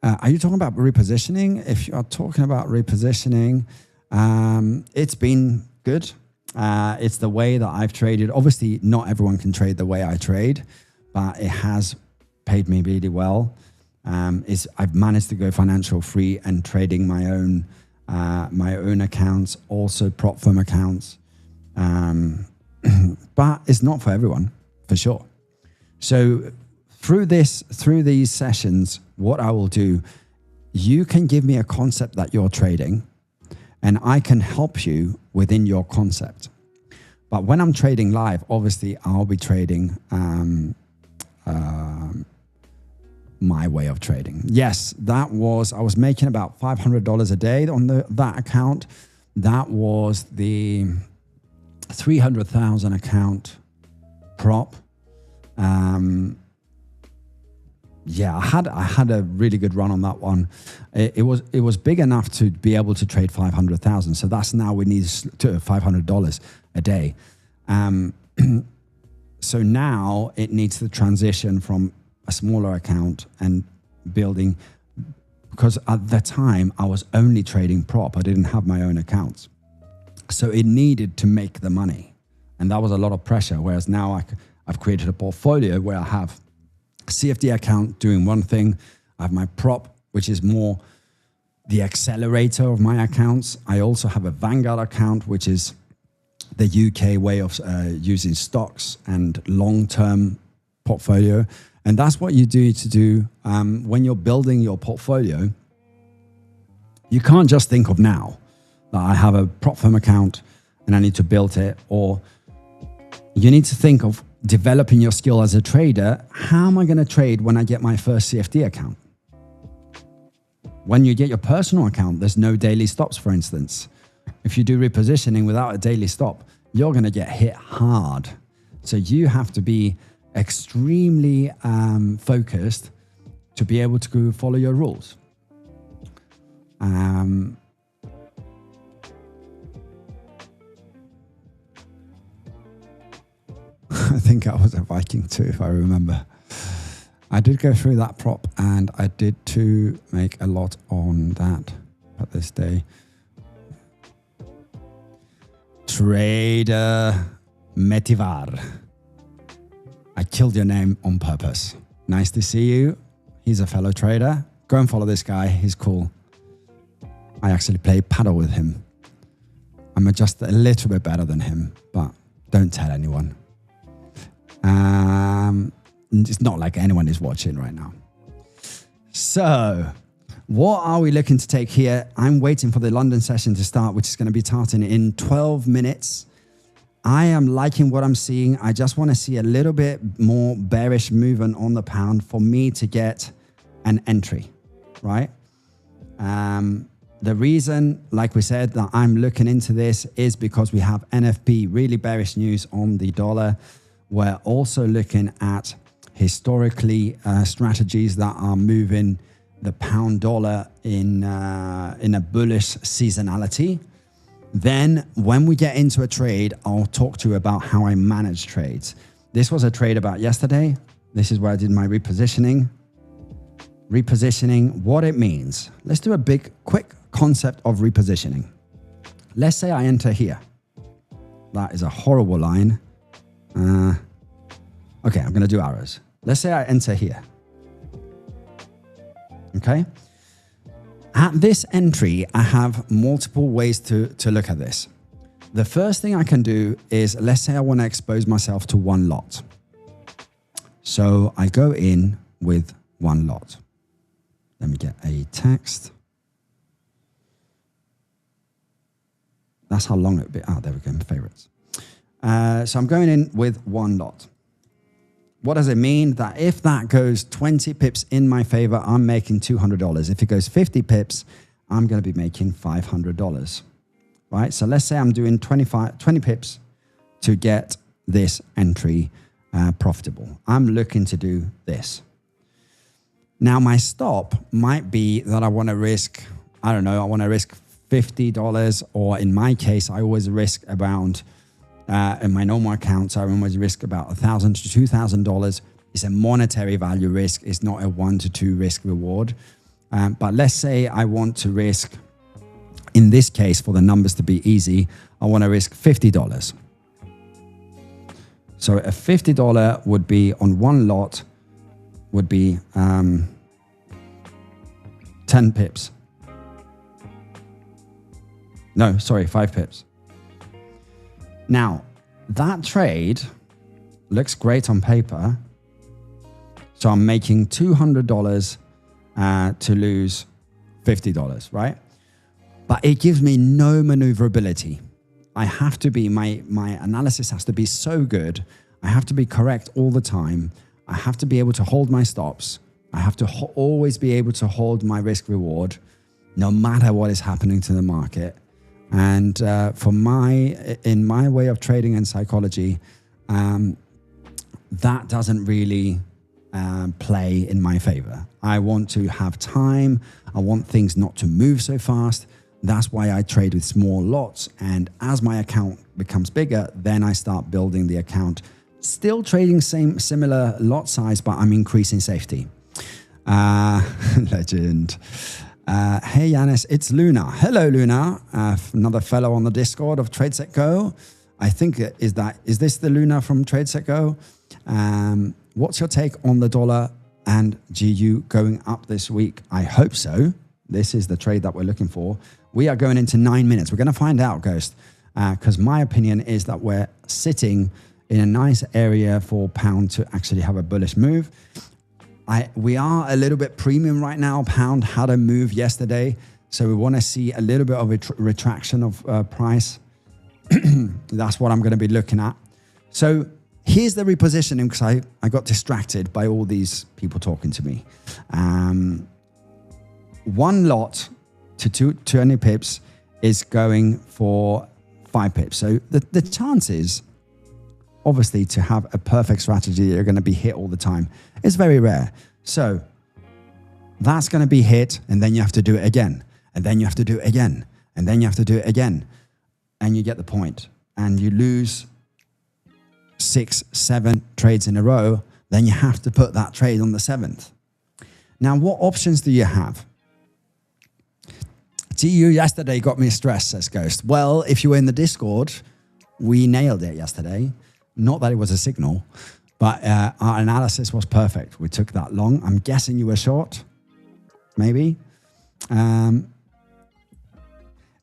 Are you talking about repositioning? If you are talking about repositioning, it's been good. It's the way that I've traded. Obviously, not everyone can trade the way I trade, but it has paid me really well. I've managed to go financial free and trading my own accounts, also prop firm accounts. But it's not for everyone, for sure. So through these sessions, what I will do, you can give me a concept that you're trading, and I can help you within your concept. But when I'm trading live, obviously I'll be trading my way of trading. Yes, I was making about $500 a day on that account. That was the 300,000 account prop. Yeah, I had a really good run on that one. It was big enough to be able to trade 500,000. So that's now we need to $500 a day. So now it needs to transition from a smaller account and building, because at the time I was only trading prop. I didn't have my own accounts. So it needed to make the money. And that was a lot of pressure. Whereas now I've created a portfolio where I have CFD account doing one thing. I have my prop, which is more the accelerator of my accounts. I also have a Vanguard account, which is the UK way of using stocks and long-term portfolio. And that's what you do when you're building your portfolio. You can't just think of now. that I have a prop firm account and I need to build it, or you need to think of developing your skill as a trader. How am I going to trade when I get my first CFD account? When you get your personal account, there's no daily stops, for instance. If you do repositioning without a daily stop, you're going to get hit hard. So you have to be extremely focused to be able to follow your rules. I think I was a Viking too, if I remember. I did go through that prop and I did too make a lot on that at this day. Trader Metivar. I killed your name on purpose. Nice to see you. He's a fellow trader. Go and follow this guy. He's cool. I actually play paddle with him. I'm just a little bit better than him, but don't tell anyone. It's not like anyone is watching right now. So what are we looking to take here? I'm waiting for the London session to start, which is going to be starting in 12 minutes. I am liking what I'm seeing. I just want to see a little bit more bearish movement on the pound for me to get an entry, right? The reason, like we said, that I'm looking into this is because we have NFP, really bearish news on the dollar. We're also looking at historically strategies that are moving the pound dollar in a bullish seasonality. Then when we get into a trade, I'll talk to you about how I manage trades. This was a trade about yesterday. This is where I did my repositioning. Repositioning, what it means. Let's do a quick concept of repositioning. Let's say I enter here. That is a horrible line. Okay, I'm going to do arrows. Let's say I enter here. Okay. At this entry, I have multiple ways to look at this. The first thing I can do is, let's say I want to expose myself to one lot. So I go in with one lot. Let me get a text. That's how long it would be. Oh, there we go, my favorites. So I'm going in with one lot. What does it mean? That if that goes 20 pips in my favor, I'm making $200. If it goes 50 pips, I'm going to be making $500, right? So let's say I'm doing 20 pips to get this entry profitable. I'm looking to do this. Now my stop might be that I want to risk, I don't know, I want to risk $50, or in my case, I always risk around in my normal accounts, I always risk about $1,000 to $2,000. It's a monetary value risk. It's not a 1 to 2 risk reward. But let's say I want to risk, in this case, for the numbers to be easy, I want to risk $50. So a $50 would be on one lot, would be 10 pips. No, sorry, 5 pips. Now, that trade looks great on paper. So I'm making $200 to lose $50, right? But it gives me no maneuverability. I have to be, my analysis has to be so good. I have to be correct all the time. I have to be able to hold my stops. I have to always be able to hold my risk reward, no matter what is happening to the market. And in my way of trading and psychology, that doesn't really play in my favor. I want to have time. I want things not to move so fast. That's why I trade with small lots. And as my account becomes bigger, then I start building the account. Still trading similar lot size, but I'm increasing safety. Legend. Hey Yiannis, it's Luna. Hello Luna, another fellow on the Discord of Trade.Set.Go. I think is this the Luna from Trade.Set.Go? What's your take on the dollar and GU going up this week? I hope so. This is the trade that we're looking for. We are going into 9 minutes. We're going to find out, Ghost, because my opinion is that we're sitting in a nice area for pound to actually have a bullish move. We are a little bit premium right now. Pound had a move yesterday. So we want to see a little bit of a retraction of price. That's what I'm going to be looking at. So here's the repositioning, because I got distracted by all these people talking to me. One lot to 20 pips is going for 5 pips. So the chances, obviously, to have a perfect strategy that you're going to be hit all the time is very rare. So that's going to be hit, and then you have to do it again, and then you have to do it again, and then you have to do it again, and you get the point. And you lose 6, 7 trades in a row, then you have to put that trade on the 7th. Now, what options do you have? TU yesterday got me stressed, says Ghost. Well, if you were in the Discord, we nailed it yesterday. Not that it was a signal, but our analysis was perfect. We took that long. I'm guessing you were short, maybe.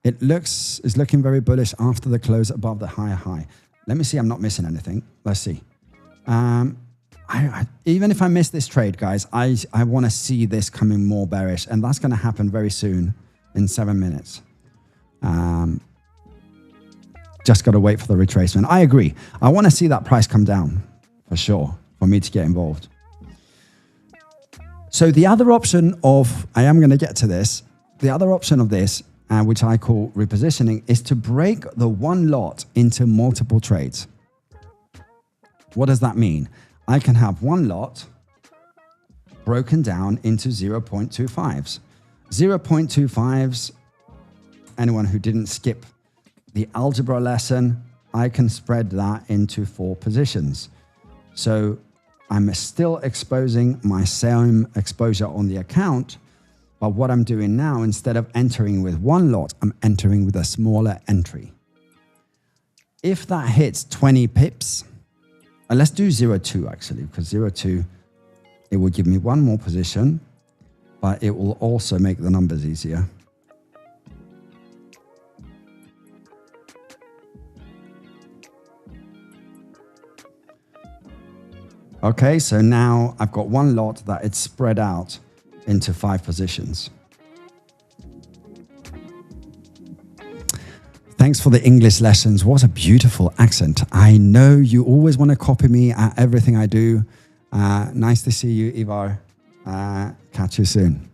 It's looking very bullish after the close above the higher high. Let me see. I'm not missing anything. Let's see. Even if I miss this trade, guys, I want to see this coming more bearish, and that's going to happen very soon in 7 minutes. Just got to wait for the retracement. I agree. I want to see that price come down for sure for me to get involved. So the other option of, I am going to get to this, the other option of this, which I call repositioning, is to break the one lot into multiple trades. What does that mean? I can have one lot broken down into 0.25s. 0.25s, anyone who didn't skip the algebra lesson, I can spread that into 4 positions. So I'm still exposing my same exposure on the account, but what I'm doing now, instead of entering with one lot, I'm entering with a smaller entry. If that hits 20 pips, let's do 0.2 actually, because 0.2, it will give me one more position, but it will also make the numbers easier. Okay, so now I've got one lot that it's spread out into 5 positions. Thanks for the English lessons. What a beautiful accent. I know you always want to copy me at everything I do. Nice to see you, Ivar. Catch you soon.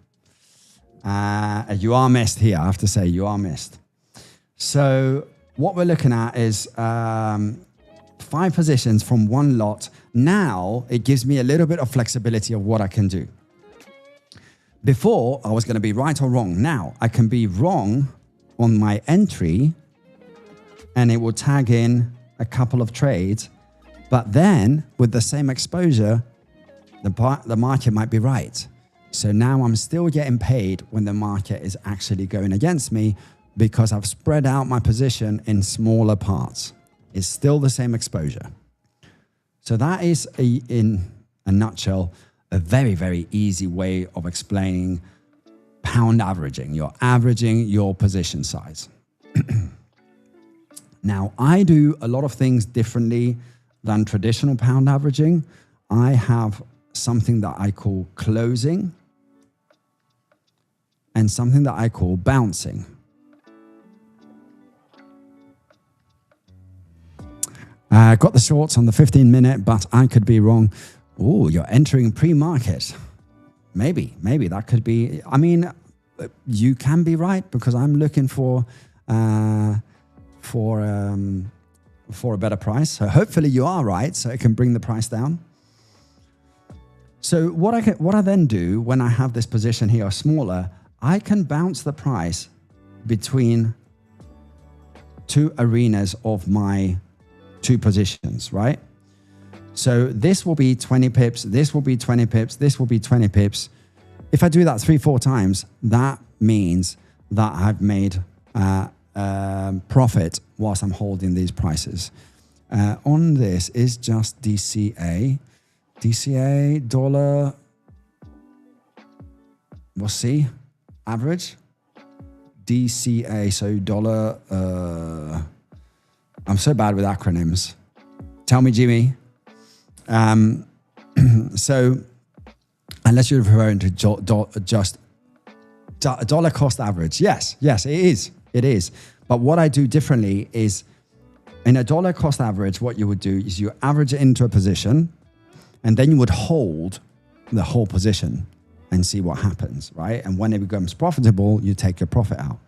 You are missed here, I have to say, you are missed. So what we're looking at is 5 positions from one lot. Now it gives me a little bit of flexibility of what I can do. Before, I was going to be right or wrong. Now I can be wrong on my entry, and it will tag in a couple of trades. But then with the same exposure, the market might be right. So now I'm still getting paid when the market is actually going against me, because I've spread out my position in smaller parts. It's still the same exposure. So that is, in a nutshell, a very, very easy way of explaining pound averaging. You're averaging your position size. Now, I do a lot of things differently than traditional pound averaging. I have something that I call closing and something that I call bouncing. I got the shorts on the 15-minute, but I could be wrong. Oh, you're entering pre-market. Maybe that could be. I mean, you can be right, because I'm looking for a better price. So hopefully you are right, so it can bring the price down. So what I then do when I have this position here smaller, I can bounce the price between 2 arenas of my 2 positions, right? So this will be 20 pips, this will be 20 pips, this will be 20 pips. If I do that 3-4 times, that means that I've made profit whilst I'm holding these prices. On this is just DCA. DCA, dollar, we'll see, average. DCA, so dollar, I'm so bad with acronyms. Tell me, Jimmy. So unless you're referring to just Dollar cost average. Yes, it is. It is. But what I do differently is in a dollar cost average, what you would do is you average it into a position and then you would hold the whole position and see what happens, right? And when it becomes profitable, you take your profit out.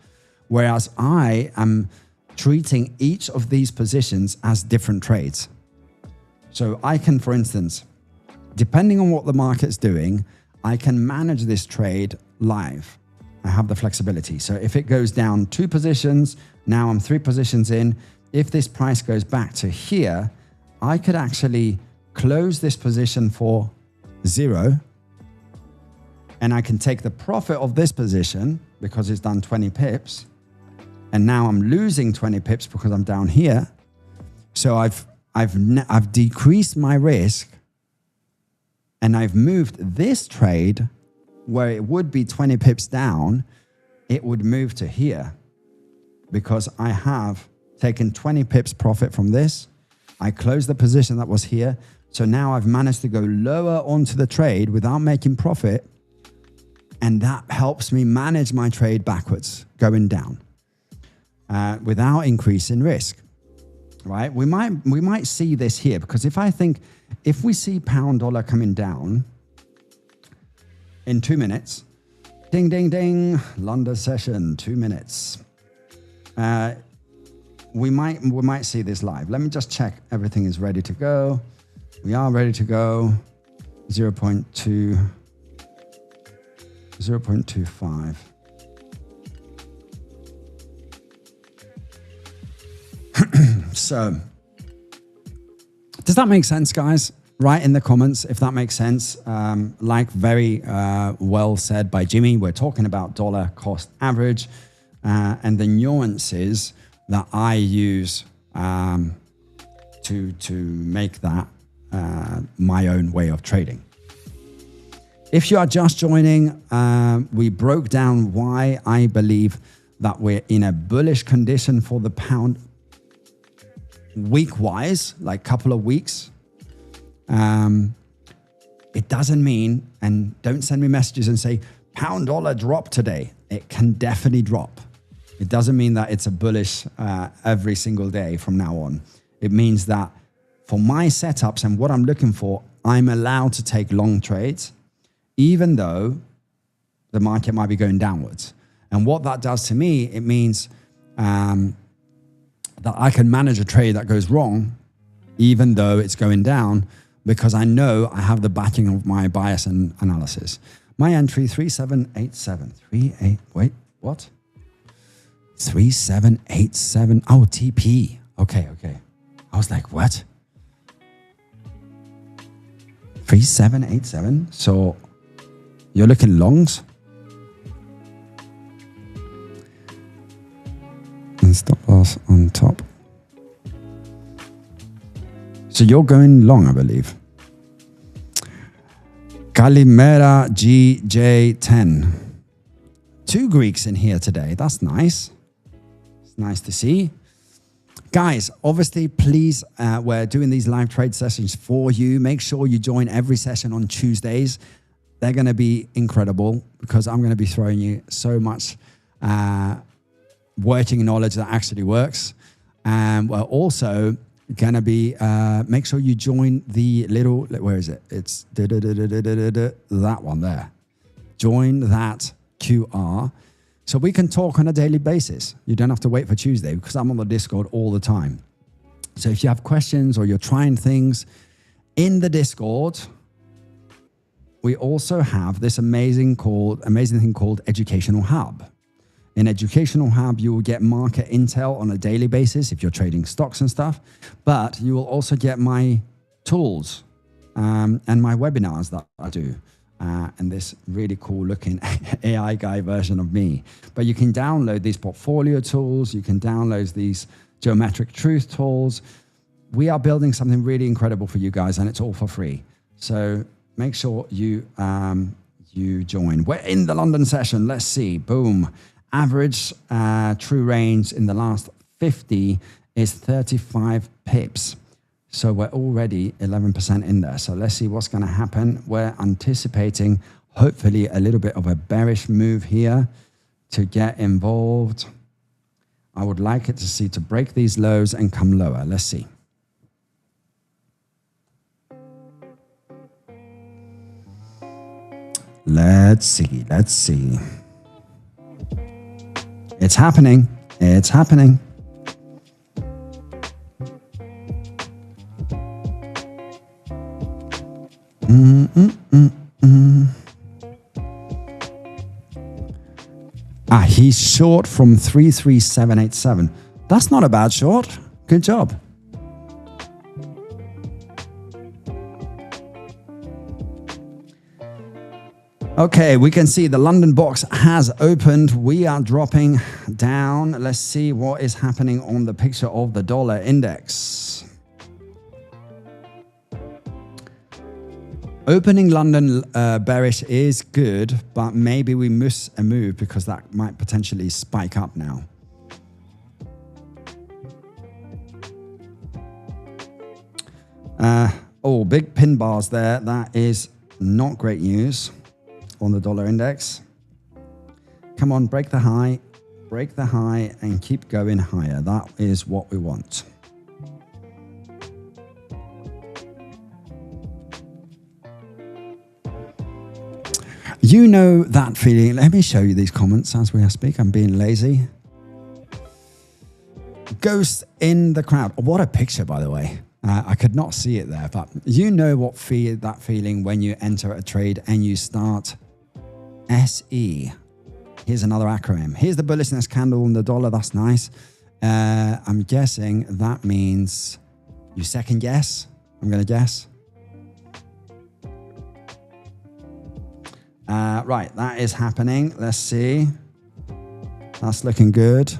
Whereas I am treating each of these positions as different trades. So I can, for instance, depending on what the market's doing, I can manage this trade live. I have the flexibility. So if it goes down 2 positions, now I'm 3 positions in. If this price goes back to here, I could actually close this position for 0. And I can take the profit of this position because it's done 20 pips. And now I'm losing 20 pips because I'm down here. So I've decreased my risk and I've moved this trade where it would be 20 pips down, it would move to here because I have taken 20 pips profit from this. I closed the position that was here. So now I've managed to go lower onto the trade without making profit. And that helps me manage my trade backwards, going down without increasing risk, right? We might see this here because if we see pound dollar coming down in 2 minutes, ding, ding, ding, London session, 2 minutes. We might see this live. Let me just check everything is ready to go. We are ready to go. 0.25. So, does that make sense, guys? Write in the comments if that makes sense. Very well said by Jimmy, we're talking about dollar cost average and the nuances that I use to make that my own way of trading. If you are just joining, we broke down why I believe that we're in a bullish condition for the pound week-wise, like couple of weeks. It doesn't mean, and don't send me messages and say, pound dollar drop today. It can definitely drop. It doesn't mean that it's a bullish every single day from now on. It means that for my setups and what I'm looking for, I'm allowed to take long trades, even though the market might be going downwards. And what that does to me, it means that I can manage a trade that goes wrong, even though it's going down, because I know I have the backing of my bias and analysis. My entry, 3787. Wait, what? 3787. Oh, TP. Okay. I was like, what? 3787. So you're looking longs? And stop loss on top. So you're going long, I believe. Kalimera GJ10. 2 Greeks in here today. That's nice. It's nice to see. Guys, obviously, please, we're doing these live trade sessions for you. Make sure you join every session on Tuesdays. They're going to be incredible because I'm going to be throwing you so much working knowledge that actually works. And we're also going to be, make sure you join the little, where is it? It's that one there. Join that QR so we can talk on a daily basis. You don't have to wait for Tuesday because I'm on the Discord all the time. So if you have questions or you're trying things in the Discord, we also have this amazing thing called Educational Hub. In Educational Hub, you will get market intel on a daily basis if you're trading stocks and stuff, but you will also get my tools and my webinars that I do and this really cool looking AI guy version of me. But you can download these portfolio tools. You can download these geometric truth tools. We are building something really incredible for you guys, and it's all for free. So make sure you join. We're in the London session. Let's see. Boom. Average true range in the last 50 is 35 pips. So we're already 11% in there. So let's see what's going to happen. We're anticipating hopefully a little bit of a bearish move here to get involved. I would like it to break these lows and come lower. Let's see. Let's see. Let's see. It's happening. It's happening. He's short from 33787. That's not a bad short. Good job. Okay, we can see the London box has opened. We are dropping down. Let's see what is happening on the picture of the dollar index. Opening London bearish is good, but maybe we miss a move because that might potentially spike up now. Oh, big pin bars there. That is not great news on the dollar index. Come on, break the high, and keep going higher. That is what we want. You know that feeling. Let me show you these comments as we speak. I'm being lazy. Ghost in the crowd. What a picture, by the way. I could not see it there, but you know what that feeling when you enter a trade and you start SE. Here's another acronym. Here's the bullishness candle on the dollar. That's nice. I'm guessing that means you second guess. I'm going to guess. Right, that is happening. Let's see. That's looking good.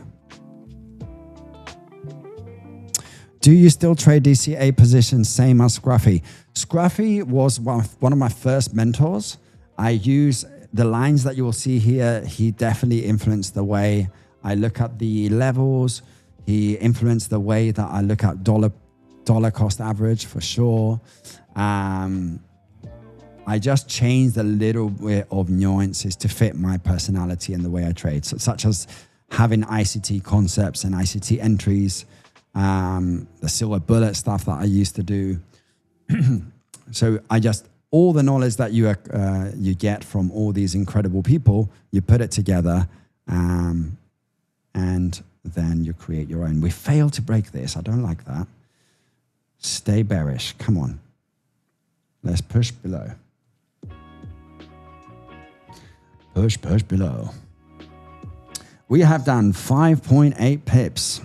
Do you still trade DCA positions same as Scruffy? Scruffy was one of my first mentors. I use the lines that you will see here. He definitely influenced the way I look at the levels. He influenced the way that I look at dollar cost average for sure. I just changed a little bit of nuances to fit my personality and the way I trade, such as having ICT concepts and ICT entries, the silver bullet stuff that I used to do. So all the knowledge that you get from all these incredible people, you put it together, and then you create your own. We failed to break this. I don't like that. Stay bearish. Come on. Let's push below. Push below. We have done 5.8 pips.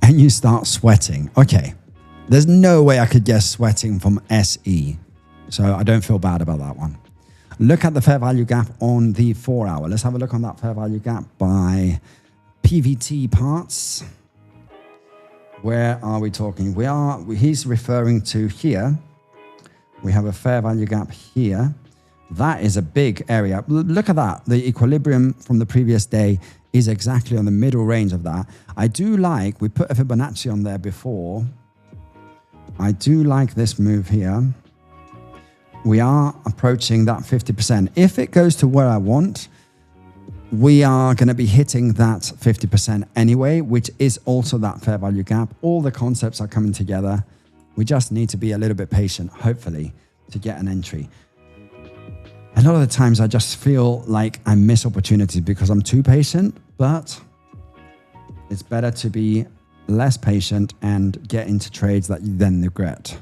And you start sweating. Okay. There's no way I could guess sweating from SE. So I don't feel bad about that one. Look at the fair value gap on the 4 hour. Let's have a look on that fair value gap by PVT parts. Where are we talking? He's referring to here. We have a fair value gap here. That is a big area. Look at that. The equilibrium from the previous day is exactly on the middle range of that. I do like, we put a Fibonacci on there before. I do like this move here. We are approaching that 50%. If it goes to where I want, we are going to be hitting that 50% anyway, which is also that fair value gap. All the concepts are coming together. We just need to be a little bit patient, hopefully, to get an entry. A lot of the times I just feel like I miss opportunities because I'm too patient, but it's better to be less patient and get into trades that you then regret.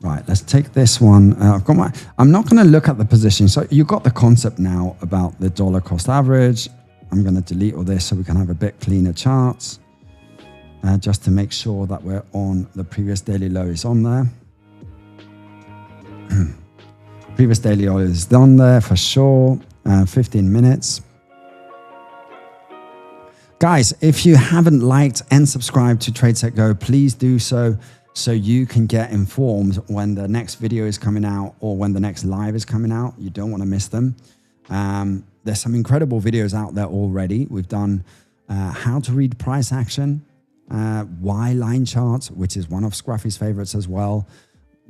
Right, let's take this one. I'm not going to look at the position. So you've got the concept now about the dollar cost average. I'm going to delete all this so we can have a bit cleaner charts. Just to make sure that we're on the previous daily low is on there. Previous daily low is on there for sure. 15 minutes. Guys, if you haven't liked and subscribed to Trade.Set.Go, please do so you can get informed when the next video is coming out or when the next live is coming out. You don't want to miss them. There's some incredible videos out there already. We've done how to read price action. Why line charts, which is one of Scruffy's favorites as well.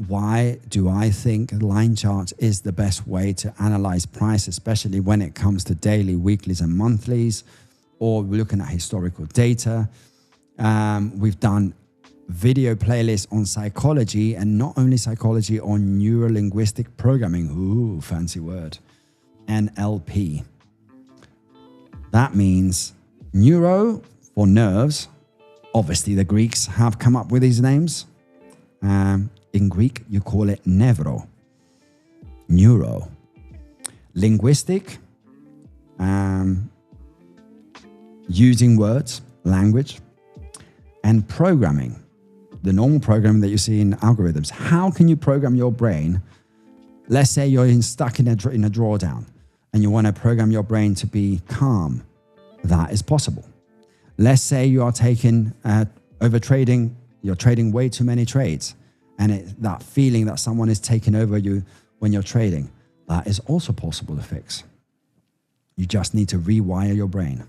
Why do I think line charts is the best way to analyze price, especially when it comes to daily, weeklies, and monthlies, or we're looking at historical data. We've done video playlists on psychology, and not only psychology, on neuro-linguistic programming. Ooh, fancy word. NLP. That means neuro for nerves. Obviously, the Greeks have come up with these names. In Greek, you call it nevro, neuro. Linguistic, using words, language, and programming, the normal programming that you see in algorithms. How can you program your brain? Let's say you're stuck in a drawdown and you want to program your brain to be calm. That is possible. Let's say you are taking over trading, you're trading way too many trades, and that feeling that someone is taking over you when you're trading, that is also possible to fix. You just need to rewire your brain.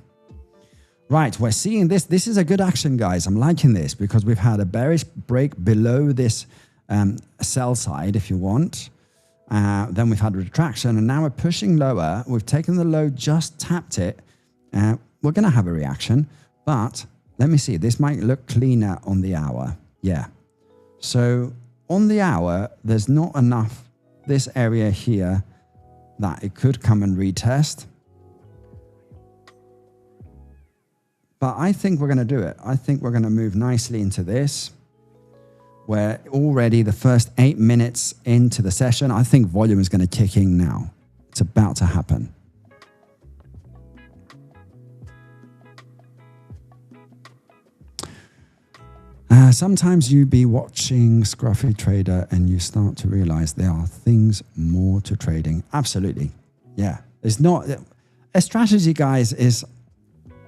Right, we're seeing this. This is a good action, guys. I'm liking this because we've had a bearish break below this sell side, if you want. Then we've had a retraction, and now we're pushing lower. We've taken the low, just tapped it. We're going to have a reaction, but let me see. This might look cleaner on the hour. Yeah. So on the hour, there's not enough, this area here, that it could come and retest. But I think we're going to do it. I think we're going to move nicely into this. We're already the first 8 minutes into the session. I think volume is going to kick in now. It's about to happen. Sometimes you be watching Scruffy Trader and you start to realize there are things more to trading. Absolutely. Yeah. It's not a strategy, guys, is,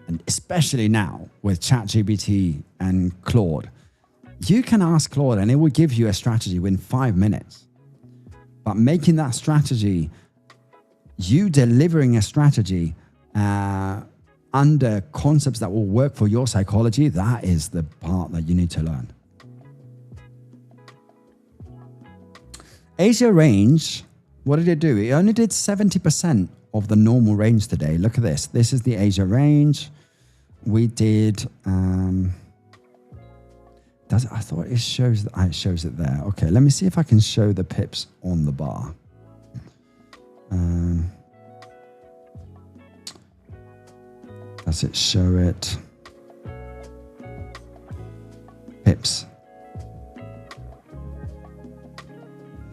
and especially now with ChatGPT and Claude, you can ask Claude and it will give you a strategy within 5 minutes. But making that strategy, you delivering a strategy under concepts that will work for your psychology, that is the part that you need to learn. Asia range, what did it do? It only did 70% of the normal range today. Look at this. This is the Asia range. We did, I thought it shows it there. Okay, let me see if I can show the pips on the bar. Does it show it? Pips.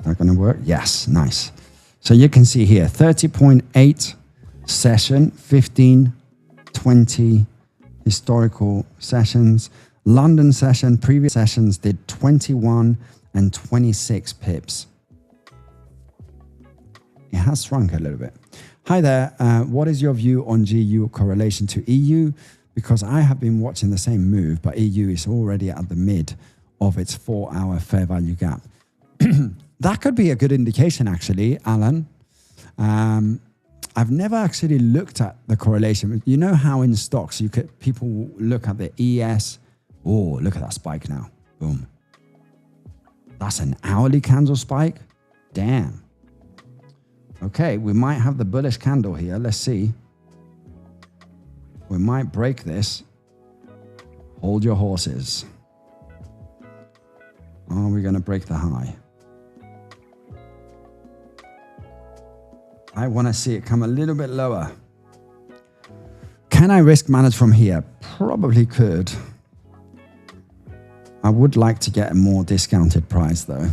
Is that going to work? Yes, nice. So you can see here, 30.8 session, 15, 20 historical sessions. London session, previous sessions did 21 and 26 pips. It has shrunk a little bit. Hi there, what is your view on GU correlation to EU? Because I have been watching the same move, but EU is already at the mid of its 4-hour fair value gap. That could be a good indication, actually, Alan. I've never actually looked at the correlation. You know how in stocks people look at the ES. Oh, look at that spike now. Boom. That's an hourly candle spike? Damn. Okay, we might have the bullish candle here. Let's see. We might break this. Hold your horses. Are we going to break the high? I want to see it come a little bit lower. Can I risk manage from here? Probably could. I would like to get a more discounted price though.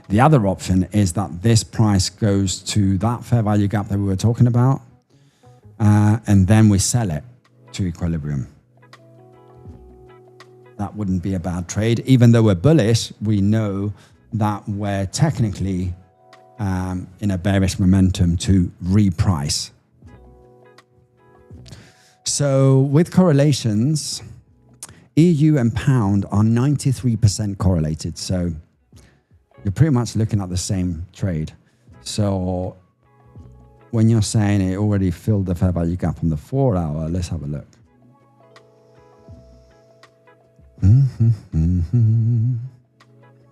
The other option is that this price goes to that fair value gap that we were talking about, and then we sell it to equilibrium. That wouldn't be a bad trade. Even though we're bullish, we know that we're technically in a bearish momentum to reprice. So with correlations, EU and pound are 93% correlated. So you're pretty much looking at the same trade. So when you're saying it already filled the fair value gap on the 4 hour, let's have a look.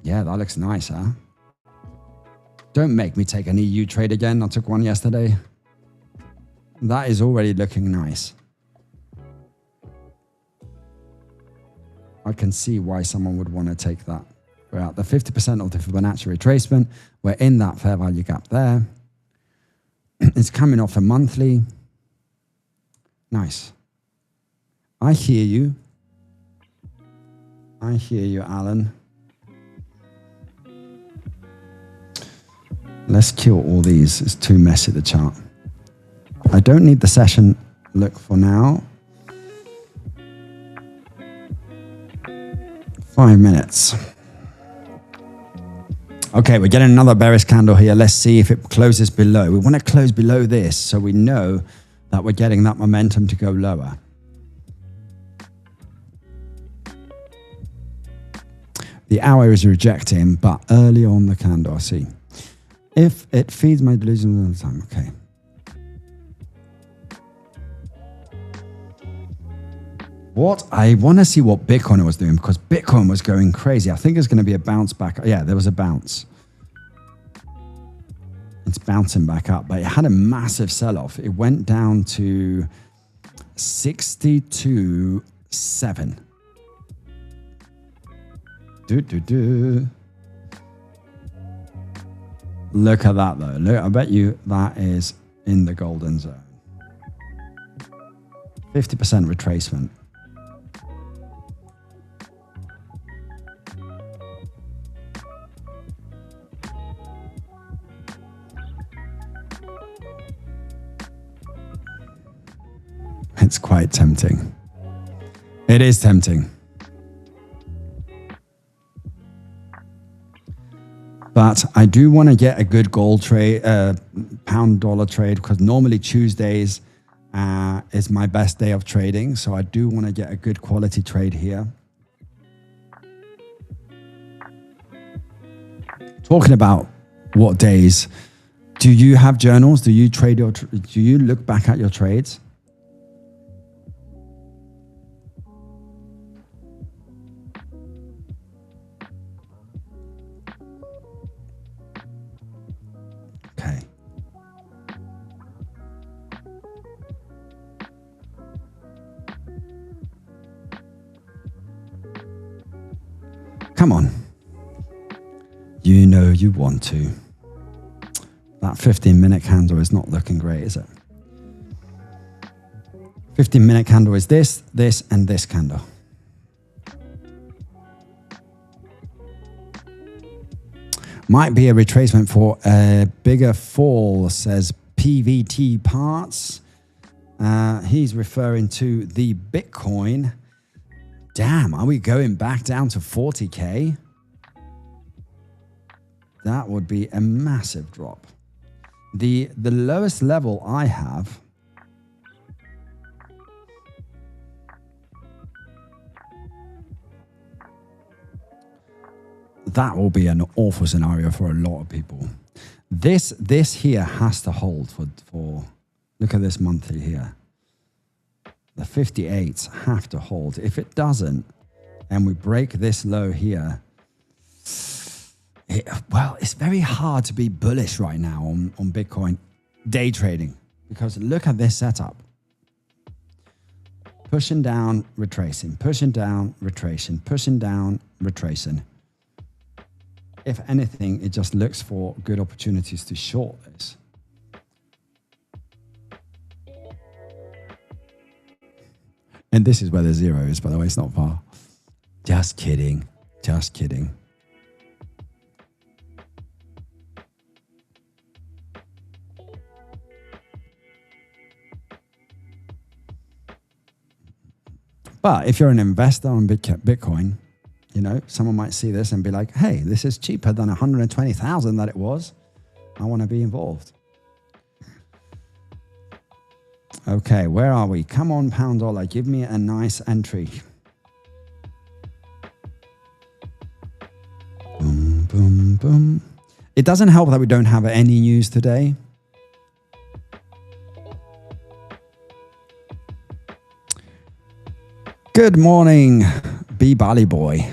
Yeah, that looks nice, huh? Don't make me take an EU trade again. I took one yesterday. That is already looking nice. I can see why someone would want to take that. We're at the 50% of the Fibonacci retracement. We're in that fair value gap there. It's coming off a monthly. Nice. I hear you. I hear you, Alan. Let's kill all these. It's too messy, the chart. I don't need the session look for now. 5 minutes. Okay, we're getting another bearish candle here. Let's see if it closes below. We want to close below this so we know that we're getting that momentum to go lower. The hour is rejecting, but early on the candle, I see. If it feeds my delusion all the time, okay. What I want to see what Bitcoin was doing, because Bitcoin was going crazy. I think there's going to be a bounce back. Yeah, there was a bounce. It's bouncing back up, but it had a massive sell-off. It went down to 62.7. Look at that though. Look, I bet you that is in the golden zone. 50% retracement. It's quite tempting. It is tempting. But I do want to get a good gold trade, pound dollar trade, because normally Tuesdays is my best day of trading. So I do want to get a good quality trade here. Talking about what days, do you have journals? Do you trade your, do you look back at your trades? Okay. Come on. You know you want to. That 15-minute candle is not looking great, is it? 15-minute candle is this, this, and this candle. Might be a retracement for a bigger fall, says PVT Parts. He's referring to the Bitcoin. Damn, are we going back down to 40K? That would be a massive drop. The lowest level I have that will be an awful scenario for a lot of people. This here has to hold for look at this monthly here. The 58s have to hold. If it doesn't, and we break this low here, well, it's very hard to be bullish right now on Bitcoin day trading, because look at this setup. Pushing down, retracing, pushing down, retracing, pushing down, retracing. If anything, it just looks for good opportunities to short this. And this is where the zero is, by the way, it's not far. Just kidding. Just kidding. But if you're an investor on Bitcoin, you know, someone might see this and be like, hey, this is cheaper than 120,000 that it was. I want to be involved. Okay, where are we? Come on, pound dollar. Give me a nice entry. Boom, boom, boom. It doesn't help that we don't have any news today. Good morning, B Bali boy.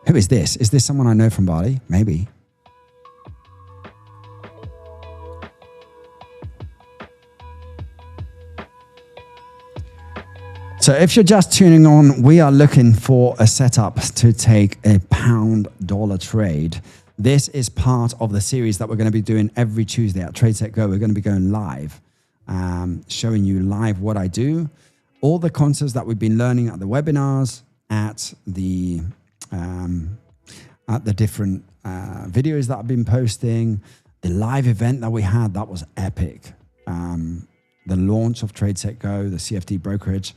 Who is this? Is this someone I know from Bali? Maybe. So if you're just tuning on, we are looking for a setup to take a pound-dollar trade. This is part of the series that we're going to be doing every Tuesday at Trade.Set.Go. We're going to be going live, showing you live what I do, all the concepts that we've been learning at the webinars, at the different videos that I've been posting, the live event that we had, that was epic. The launch of Trade.Set.Go, the CFD brokerage.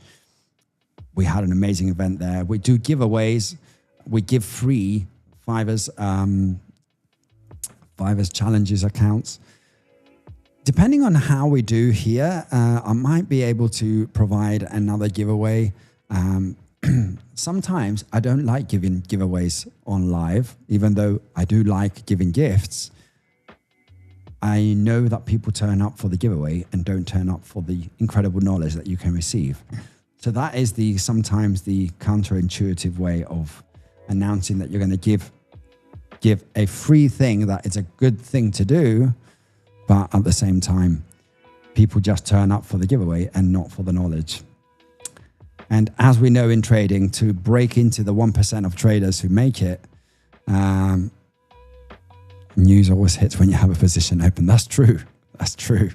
We had an amazing event there. We do giveaways. We give free Fivers challenges accounts. Depending on how we do here, I might be able to provide another giveaway. Sometimes I don't like giving giveaways on live, even though I do like giving gifts. I know that people turn up for the giveaway and don't turn up for the incredible knowledge that you can receive. So that is sometimes the counterintuitive way of announcing that you're going to give a free thing that it's a good thing to do, but at the same time, people just turn up for the giveaway and not for the knowledge. And as we know in trading, to break into the 1% of traders who make it, news always hits when you have a position open. That's true. That's true.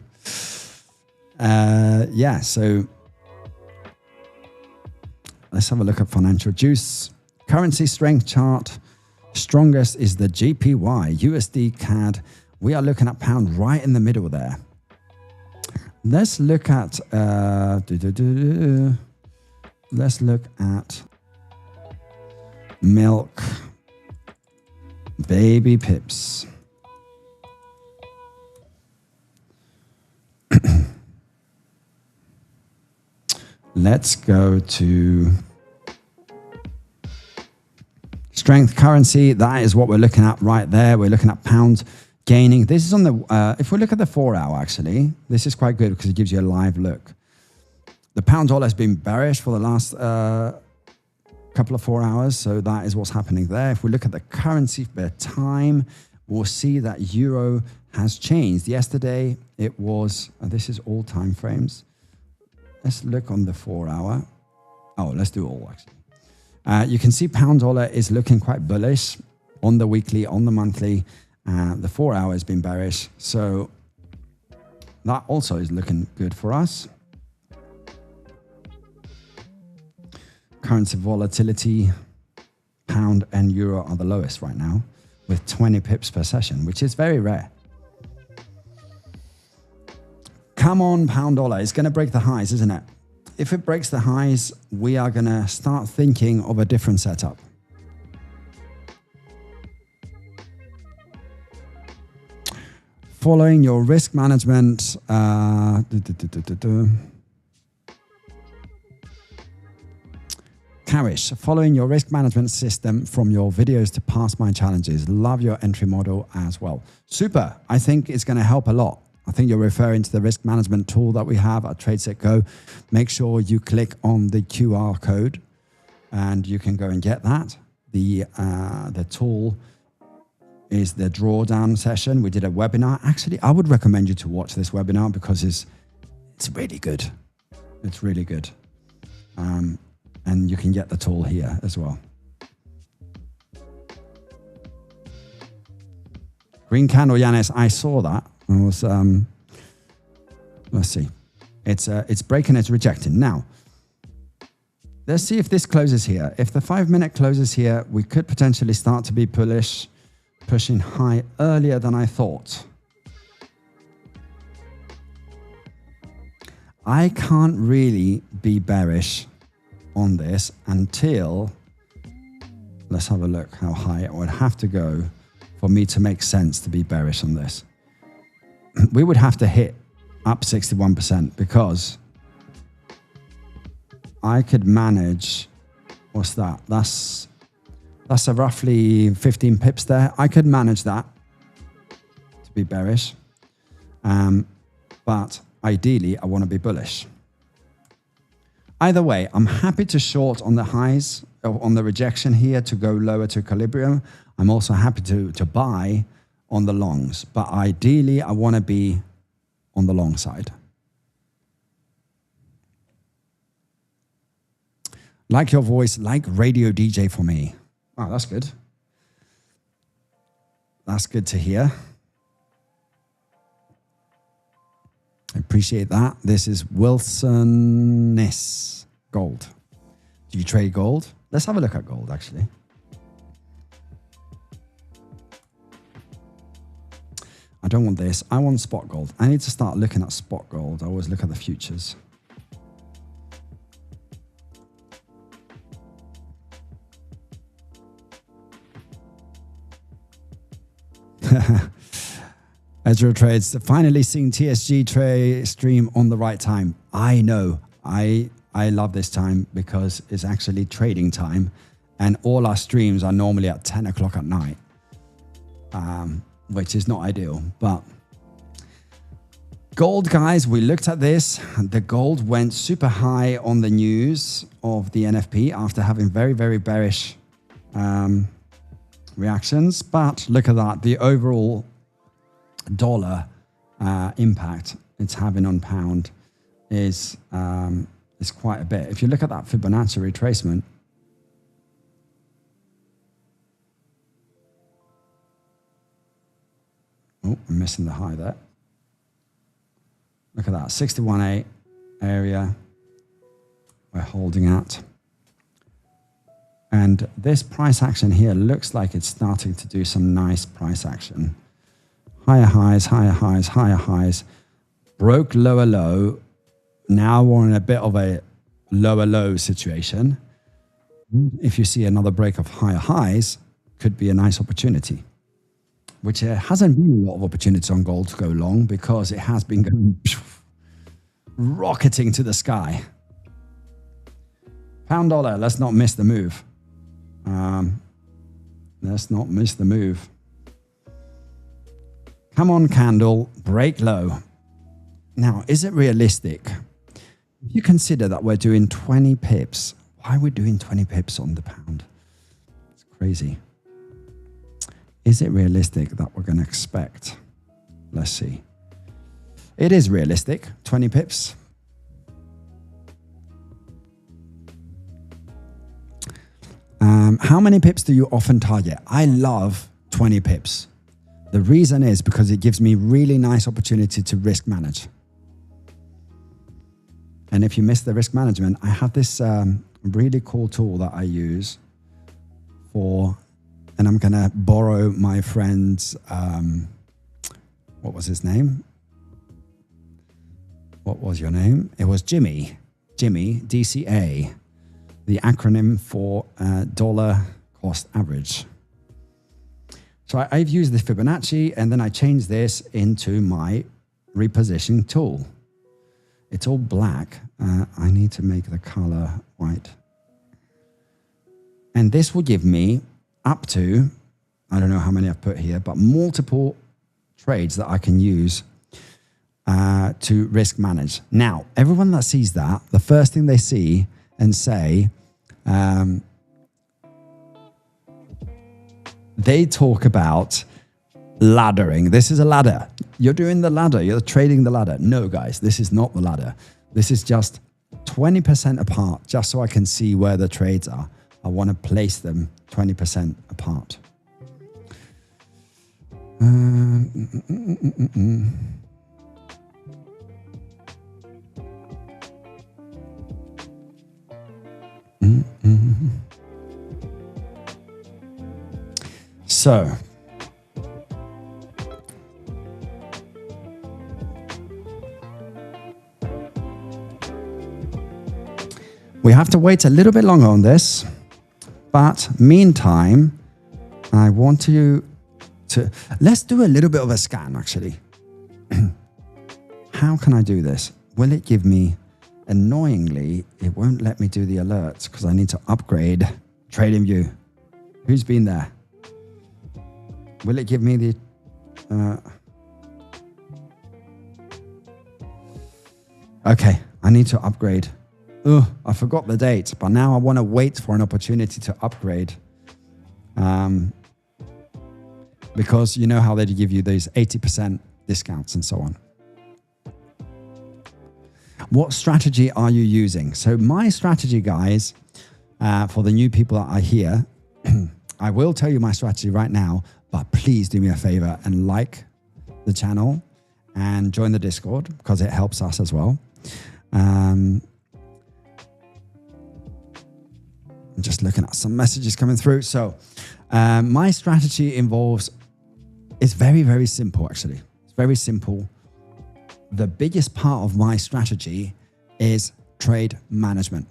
Yeah, so let's have a look at financial juice. Currency strength chart. Strongest is the JPY, USD CAD. We are looking at pound right in the middle there. Let's look at milk baby pips. Let's go to strength currency. That is what we're looking at right there. We're looking at pound gaining. This is on the, if we look at the 4 hour, actually, this is quite good because it gives you a live look. The pound dollar has been bearish for the last couple of 4 hours. So that is what's happening there. If we look at the currency per time, we'll see that euro has changed. Yesterday, it was, this is all time frames. Let's look on the 4 hour. Oh, let's do all actually. You can see pound dollar is looking quite bullish on the weekly, on the monthly. The 4 hour has been bearish. So that also is looking good for us. Currency volatility, pound and euro are the lowest right now with 20 pips per session, which is very rare. Come on, pound dollar. It's going to break the highs, isn't it? If it breaks the highs, we are going to start thinking of a different setup. Following your risk management. Karish, following your risk management system from your videos to pass my challenges. Love your entry model as well. Super. I think it's going to help a lot. I think you're referring to the risk management tool that we have at Trade.Set.Go. Make sure you click on the QR code and you can go and get that. The tool is the drawdown session. We did a webinar. Actually, I would recommend you to watch this webinar because it's really good. It's really good. And you can get the tool here as well. Green candle, Yiannis. I saw that. It was, let's see. It's breaking, it's rejecting. Now, let's see if this closes here. If the 5 minute closes here, we could potentially start to be bullish, pushing high earlier than I thought. I can't really be bearish on this until, let's have a look how high it would have to go for me to make sense to be bearish on this. We would have to hit up 61% because I could manage, what's that? That's a roughly 15 pips there. I could manage that to be bearish. But ideally, I want to be bullish. Either way, I'm happy to short on the highs, on the rejection here to go lower to equilibrium. I'm also happy to buy on the longs, but ideally I want to be on the long side. Like your voice, like radio DJ for me. Wow, that's good. That's good to hear. I appreciate that. This is Wilsonis Gold. Do you trade gold? Let's have a look at gold, actually. I don't want this. I want spot gold. I need to start looking at spot gold. I always look at the futures. Ezra Trades, finally seeing TSG trade stream on the right time. I know. I love this time because it's actually trading time, and all our streams are normally at 10 o'clock at night, which is not ideal. But gold, guys, we looked at this. The gold went super high on the news of the NFP after having very, very bearish reactions. But look at that. The overall dollar impact it's having on pound is quite a bit. If you look at that Fibonacci retracement, oh, I'm missing the high there. Look at that, 61.8 area we're holding at. And this price action here looks like it's starting to do some nice price action. Higher highs, higher highs, higher highs. Broke lower low. Now we're in a bit of a lower low situation. If you see another break of higher highs, could be a nice opportunity. Which hasn't been a lot of opportunities on gold to go long because it has been going rocketing to the sky. Pound dollar, let's not miss the move. Let's not miss the move. Come on, candle, break low. Now, is it realistic? If you consider that we're doing 20 pips, why are we doing 20 pips on the pound? It's crazy. Is it realistic that we're going to expect? Let's see. It is realistic, 20 pips. How many pips do you often target? I love 20 pips. The reason is because it gives me really nice opportunity to risk manage. And if you miss the risk management, I have this really cool tool that I use for, and I'm going to borrow my friend's, what was his name? What was your name? It was Jimmy, DCA, the acronym for dollar cost average. So I've used the Fibonacci, and then I changed this into my repositioning tool. It's all black. I need to make the color white. And this will give me up to, I don't know how many I've put here, but multiple trades that I can use to risk manage. Now, everyone that sees that, the first thing they see and say, they talk about laddering. This is a ladder. You're doing the ladder. You're trading the ladder. No, guys, this is not the ladder. This is just 20% apart, just so I can see where the trades are. I want to place them 20% apart. So, we have to wait a little bit longer on this, but meantime, I want to let's do a little bit of a scan actually. How can I do this? Will it give me, annoyingly, it won't let me do the alerts because I need to upgrade TradingView. Who's been there? Will it give me the... Okay, I need to upgrade oh, I forgot the date, but now I want to wait for an opportunity to upgrade. Because you know how they give you these 80% discounts and so on. What strategy are you using? So my strategy, guys, for the new people that are here, I will tell you my strategy right now, but please do me a favor and like the channel and join the Discord because it helps us as well. I'm just looking at some messages coming through. So my strategy involves, it's very, very simple, actually. It's very simple. The biggest part of my strategy is trade management.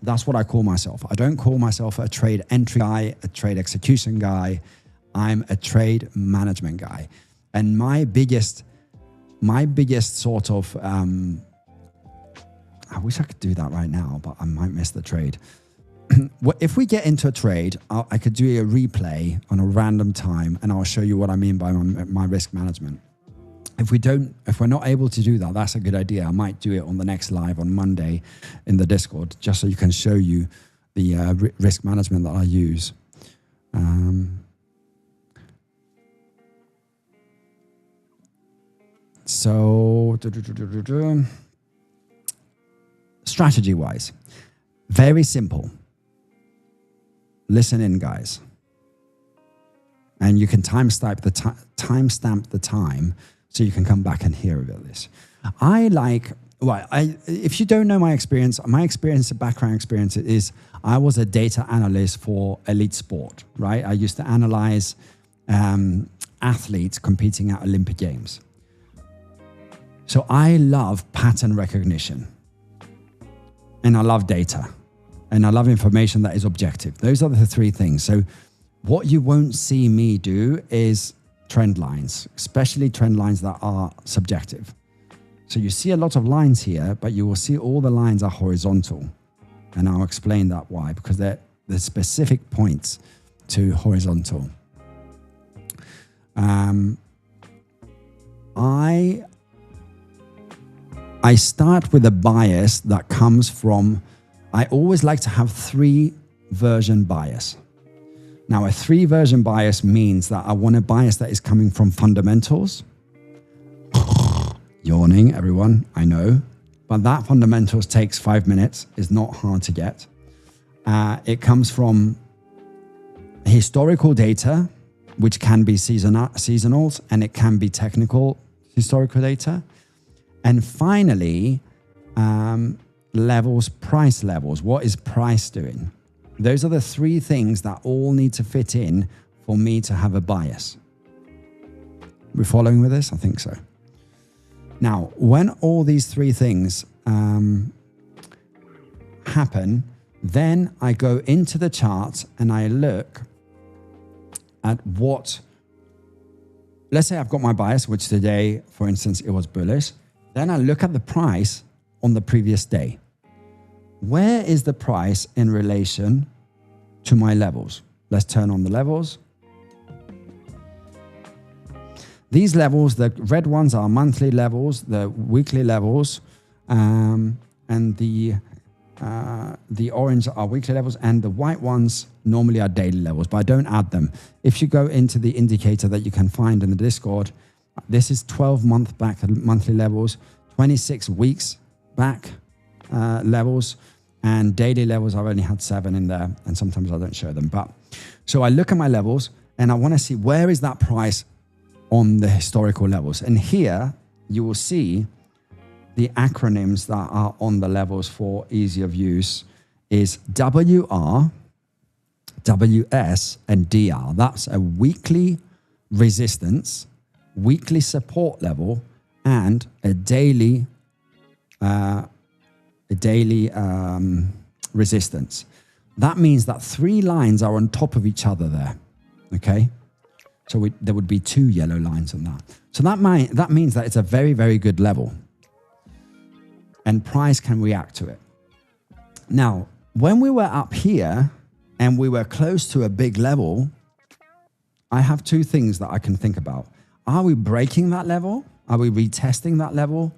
That's what I call myself. I don't call myself a trade entry guy, a trade execution guy. I'm a trade management guy. And my biggest sort of, I wish I could do that right now, but I might miss the trade. If we get into a trade, I could do a replay on a random time and I'll show you what I mean by my risk management. If we're not able to do that, that's a good idea. I might do it on the next live on Monday in the Discord, just so you can show you the risk management that I use. So, strategy-wise, very simple. Listen in, guys. And you can timestamp the time so you can come back and hear about this. If you don't know my background experience is I was a data analyst for elite sport, right? I used to analyze athletes competing at Olympic Games. So I love pattern recognition and I love data and I love information that is objective. Those are the three things. So what you won't see me do is trend lines, especially trend lines that are subjective. So you see a lot of lines here, but you will see all the lines are horizontal. And I'll explain that why, because they're specific points to horizontal. I start with a bias that comes from, I always like to have 3 version bias. Now, a 3 version bias means that I want a bias that is coming from fundamentals. Yawning, everyone, I know. But that fundamentals takes 5 minutes, is not hard to get. It comes from historical data, which can be seasonals, and it can be technical historical data. And finally, levels, price levels. What is price doing? Those are the 3 things that all need to fit in for me to have a bias. We're following with this? I think so. Now, when all these 3 things happen, then I go into the chart and I look at what, let's say I've got my bias, which today, for instance, it was bullish. Then I look at the price on the previous day. Where is the price in relation to my levels? Let's turn on the levels. These levels, the red ones are monthly levels, the weekly levels, and the orange are weekly levels, and the white ones normally are daily levels, but I don't add them. If you go into the indicator that you can find in the Discord, this is 12-month back monthly levels, 26 weeks back levels, and daily levels. I've only had 7 in there, and sometimes I don't show them. But so I look at my levels, and I want to see where is that price on the historical levels. And here you will see the acronyms that are on the levels for ease of use is WR, WS, and DR. That's a weekly resistance, weekly support level, and a daily resistance. That means that 3 lines are on top of each other there, okay? So there would be 2 yellow lines on that. So that means that it's a very, very good level. And price can react to it. Now, when we were up here and we were close to a big level, I have 2 things that I can think about. Are we breaking that level? Are we retesting that level?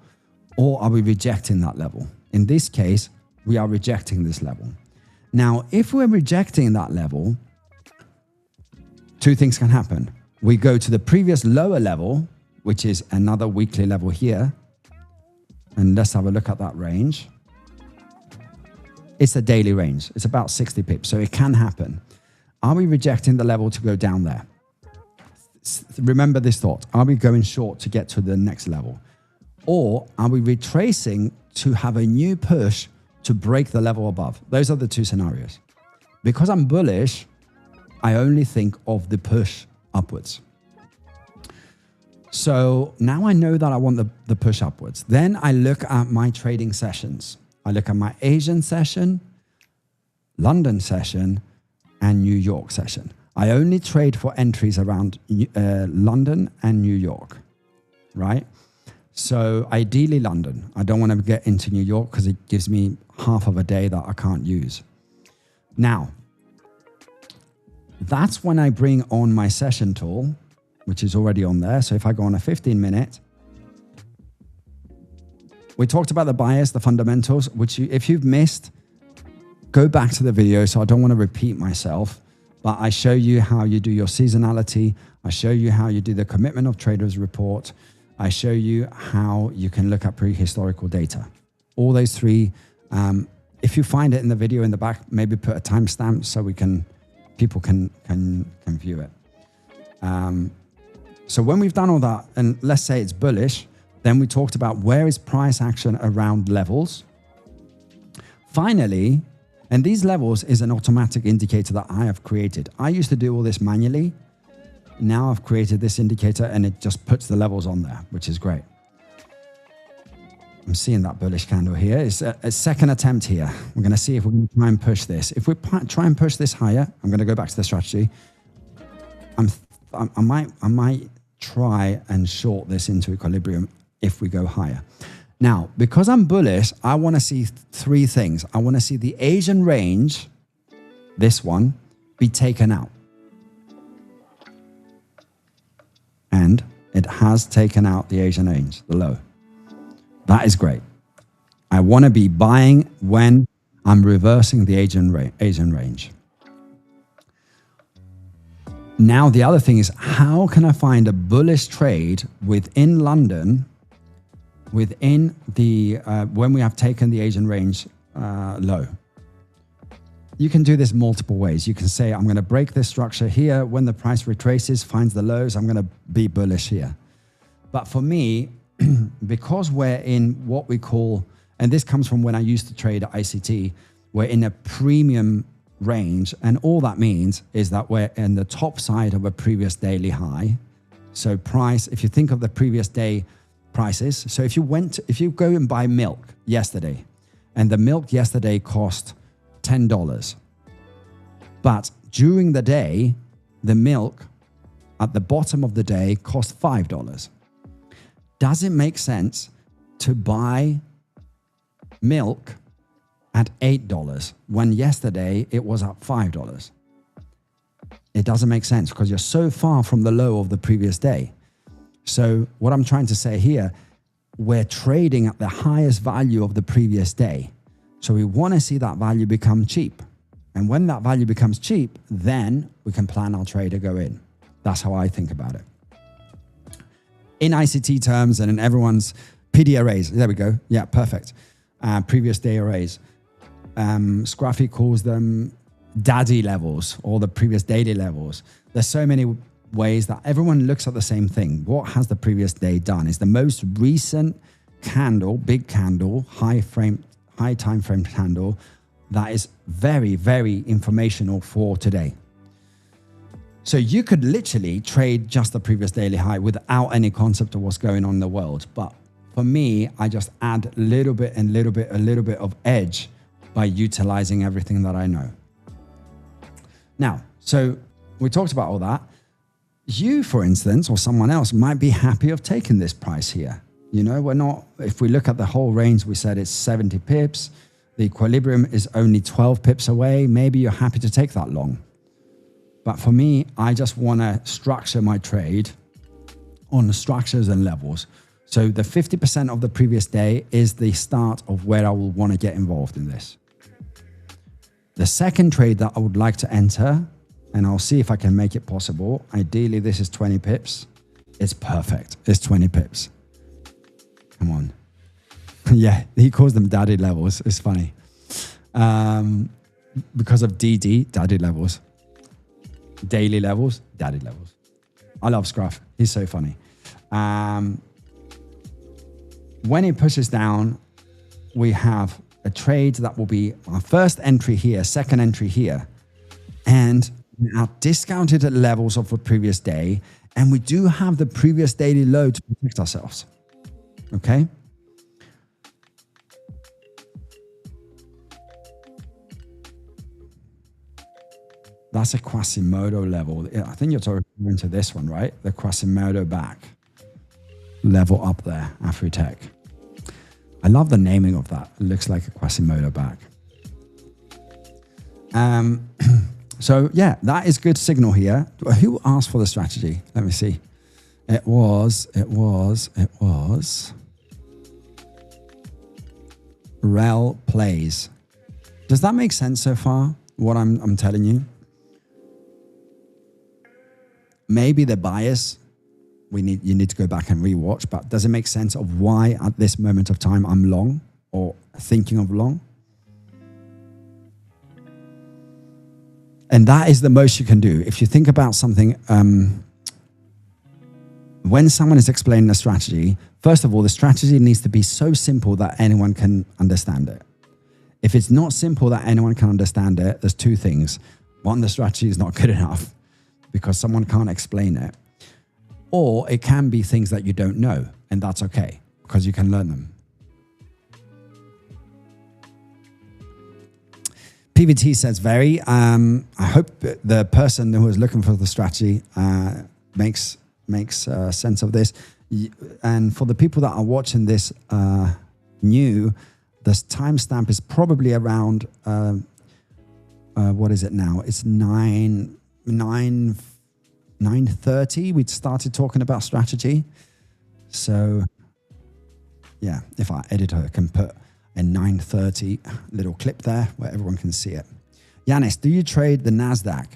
Or are we rejecting that level? In this case, we are rejecting this level. Now, if we're rejecting that level, two things can happen. We go to the previous lower level, which is another weekly level here. And let's have a look at that range. It's a daily range. It's about 60 pips, so it can happen. Are we rejecting the level to go down there? Remember this thought. Are we going short to get to the next level? Or are we retracing to have a new push to break the level above? Those are the two scenarios. Because I'm bullish, I only think of the push upwards. So now I know that I want the push upwards. Then I look at my trading sessions. I look at my Asian session, London session, and New York session. I only trade for entries around London and New York, right? So ideally London. I don't want to get into New York because it gives me half of a day that I can't use. Now, that's when I bring on my session tool, which is already on there. So if I go on a 15-minute, we talked about the bias, the fundamentals, which if you've missed, go back to the video. So I don't want to repeat myself, but I show you how you do your seasonality. I show you how you do the commitment of traders report. I show you how you can look at prehistorical data. All those three. If you find it in the video in the back, maybe put a timestamp so people can view it. So when we've done all that, and let's say it's bullish, then we talked about where is price action around levels. Finally, and these levels is an automatic indicator that I have created. I used to do all this manually. Now I've created this indicator and it just puts the levels on there, which is great. I'm seeing that bullish candle here. It's a second attempt here. We're going to see if we can try and push this. If we try and push this higher, I'm going to go back to the strategy. I might try and short this into equilibrium if we go higher. Now, because I'm bullish, I want to see three things. I want to see the Asian range, this one, be taken out. And it has taken out the Asian range, the low. That is great. I want to be buying when I'm reversing the Asian range. Now, the other thing is, how can I find a bullish trade within London, within the, when we have taken the Asian range low? You can do this multiple ways. You can say, I'm going to break this structure here. When the price retraces, finds the lows, I'm going to be bullish here. But for me, because we're in what we call, and this comes from when I used to trade at ICT, we're in a premium range. And all that means is that we're in the top side of a previous daily high. So price, if you think of the previous day prices, so if you go and buy milk yesterday, and the milk yesterday cost $10, but during the day, the milk at the bottom of the day cost $5. Does it make sense to buy milk at $8 when yesterday it was at $5? It doesn't make sense because you're so far from the low of the previous day. So what I'm trying to say here, we're trading at the highest value of the previous day. So we want to see that value become cheap. And when that value becomes cheap, then we can plan our trade to go in. That's how I think about it. In ICT terms and in everyone's PD arrays, there we go. Yeah, perfect. Previous day arrays. Scruffy calls them daddy levels or the previous daily levels. There's so many ways that everyone looks at the same thing. What has the previous day done? Is the most recent candle, big candle, high time frame candle that is very, very informational for today. So you could literally trade just the previous daily high without any concept of what's going on in the world. But for me, I just add a little bit of edge by utilizing everything that I know. Now, so we talked about all that. You, for instance, or someone else might be happy of taking this price here. You know, we're not, if we look at the whole range, we said it's 70 pips. The equilibrium is only 12 pips away. Maybe you're happy to take that long. But for me, I just want to structure my trade on the structures and levels. So the 50% of the previous day is the start of where I will want to get involved in this. The second trade that I would like to enter, and I'll see if I can make it possible. Ideally, this is 20 pips. It's perfect. It's 20 pips. Come on. Yeah, he calls them daddy levels. It's funny. Because of DD, daddy levels. Daily levels, daddy levels. I love Scruff. He's so funny. When it pushes down, we have a trade that will be our first entry here, second entry here. And we are discounted at levels of the previous day. And we do have the previous daily low to protect ourselves. Okay? That's a Quasimodo level. I think you're talking to this one, right? The Quasimodo back level up there, Afritech. I love the naming of that. It looks like a Quasimodo back. So yeah, that is good signal here. Who asked for the strategy? Let me see. It was Rel Plays. Does that make sense so far? What I'm telling you? Maybe the bias, you need to go back and rewatch, but does it make sense of why at this moment of time I'm long or thinking of long? And that is the most you can do. If you think about something, when someone is explaining a strategy, first of all, the strategy needs to be so simple that anyone can understand it. If it's not simple that anyone can understand it, there's two things. One, the strategy is not good enough because someone can't explain it. Or it can be things that you don't know, and that's okay because you can learn them. PVT says very. I hope the person who is looking for the strategy makes sense of this. And for the people that are watching this new, the timestamp is probably around, what is it now? It's 9:30. We started talking about strategy. So yeah, if our editor can put a 9:30 little clip there where everyone can see it. Yiannis, do you trade the NASDAQ?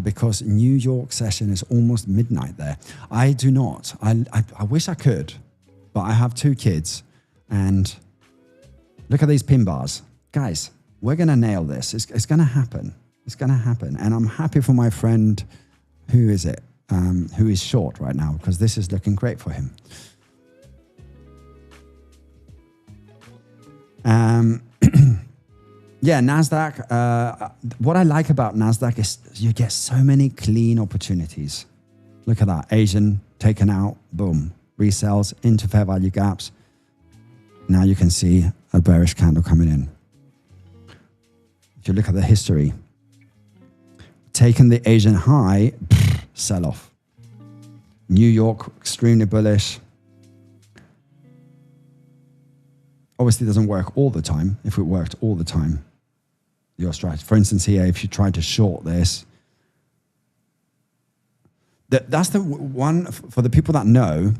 Because New York session is almost midnight there. I do not. I wish I could, but I have two kids. And look at these pin bars. Guys, we're going to nail this. It's going to happen. It's going to happen. And I'm happy for my friend, who is it? Who is short right now, because this is looking great for him. Yeah, NASDAQ. What I like about NASDAQ is you get so many clean opportunities. Look at that. Asian taken out. Boom. Resells into fair value gaps. Now you can see a bearish candle coming in. If you look at the history, taking the Asian high, sell off. New York, extremely bullish. Obviously, it doesn't work all the time. If it worked all the time, your strategy. For instance, here, if you try to short this, that's the one for the people that know.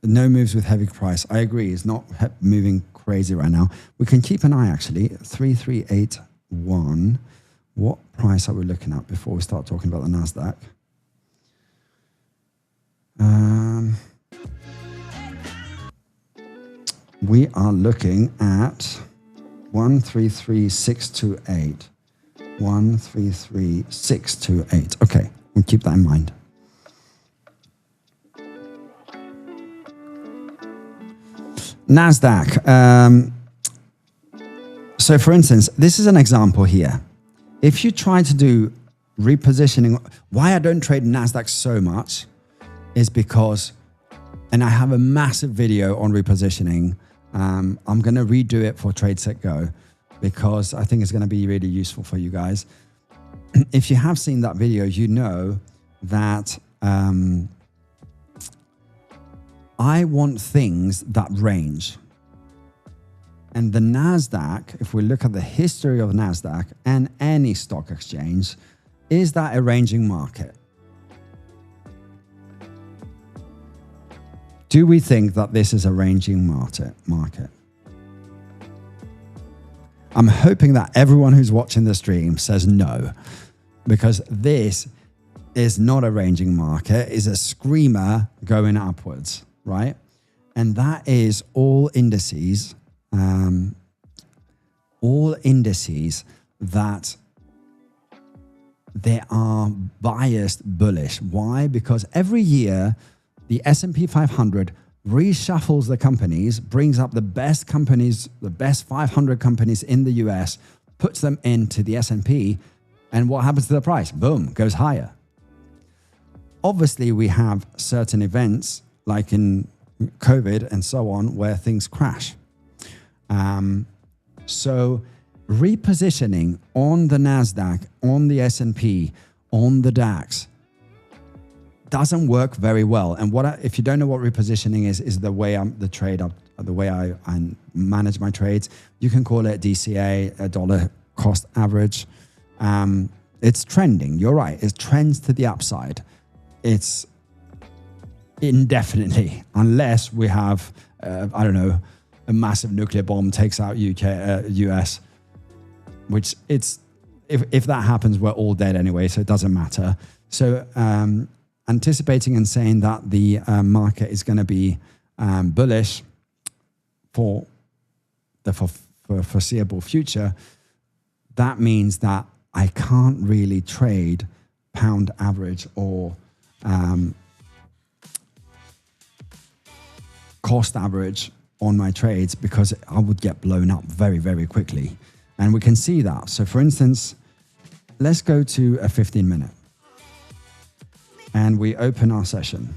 No moves with heavy price. I agree. It's not moving crazy right now. We can keep an eye, actually. 3381. What price are we looking at before we start talking about the NASDAQ? We are looking at 133628. 133628. Okay, we'll keep that in mind. NASDAQ. So for instance, this is an example here. If you try to do repositioning, why I don't trade NASDAQ so much is because, and I have a massive video on repositioning. I'm going to redo it for Trade.Set.Go because I think it's going to be really useful for you guys. If you have seen that video, you know that I want things that range. And the NASDAQ, if we look at the history of NASDAQ and any stock exchange, is that a ranging market? Do we think that this is a ranging market? I'm hoping that everyone who's watching the stream says no, because this is not a ranging market, it's a screamer going upwards, right? And that is all indices that they are biased bullish. Why? Because every year the S&P 500 reshuffles the companies, brings up the best companies, the best 500 companies in the US, puts them into the S&P, and what happens to the price? Boom, goes higher. Obviously, we have certain events like in COVID and so on where things crash. So repositioning on the NASDAQ, on the S&P, on the DAX doesn't work very well. And if you don't know what repositioning is the way the way I manage my trades. You can call it DCA, a dollar cost average. It's trending. You're right. It trends to the upside. It's indefinitely, unless we have, I don't know, a massive nuclear bomb takes out US, which if that happens, we're all dead anyway, so it doesn't matter. So anticipating and saying that the market is going to be bullish for the foreseeable future, that means that I can't really trade pound average or cost average on my trades, because I would get blown up very, very quickly. And we can see that. So for instance, let's go to a 15-minute. And we open our session.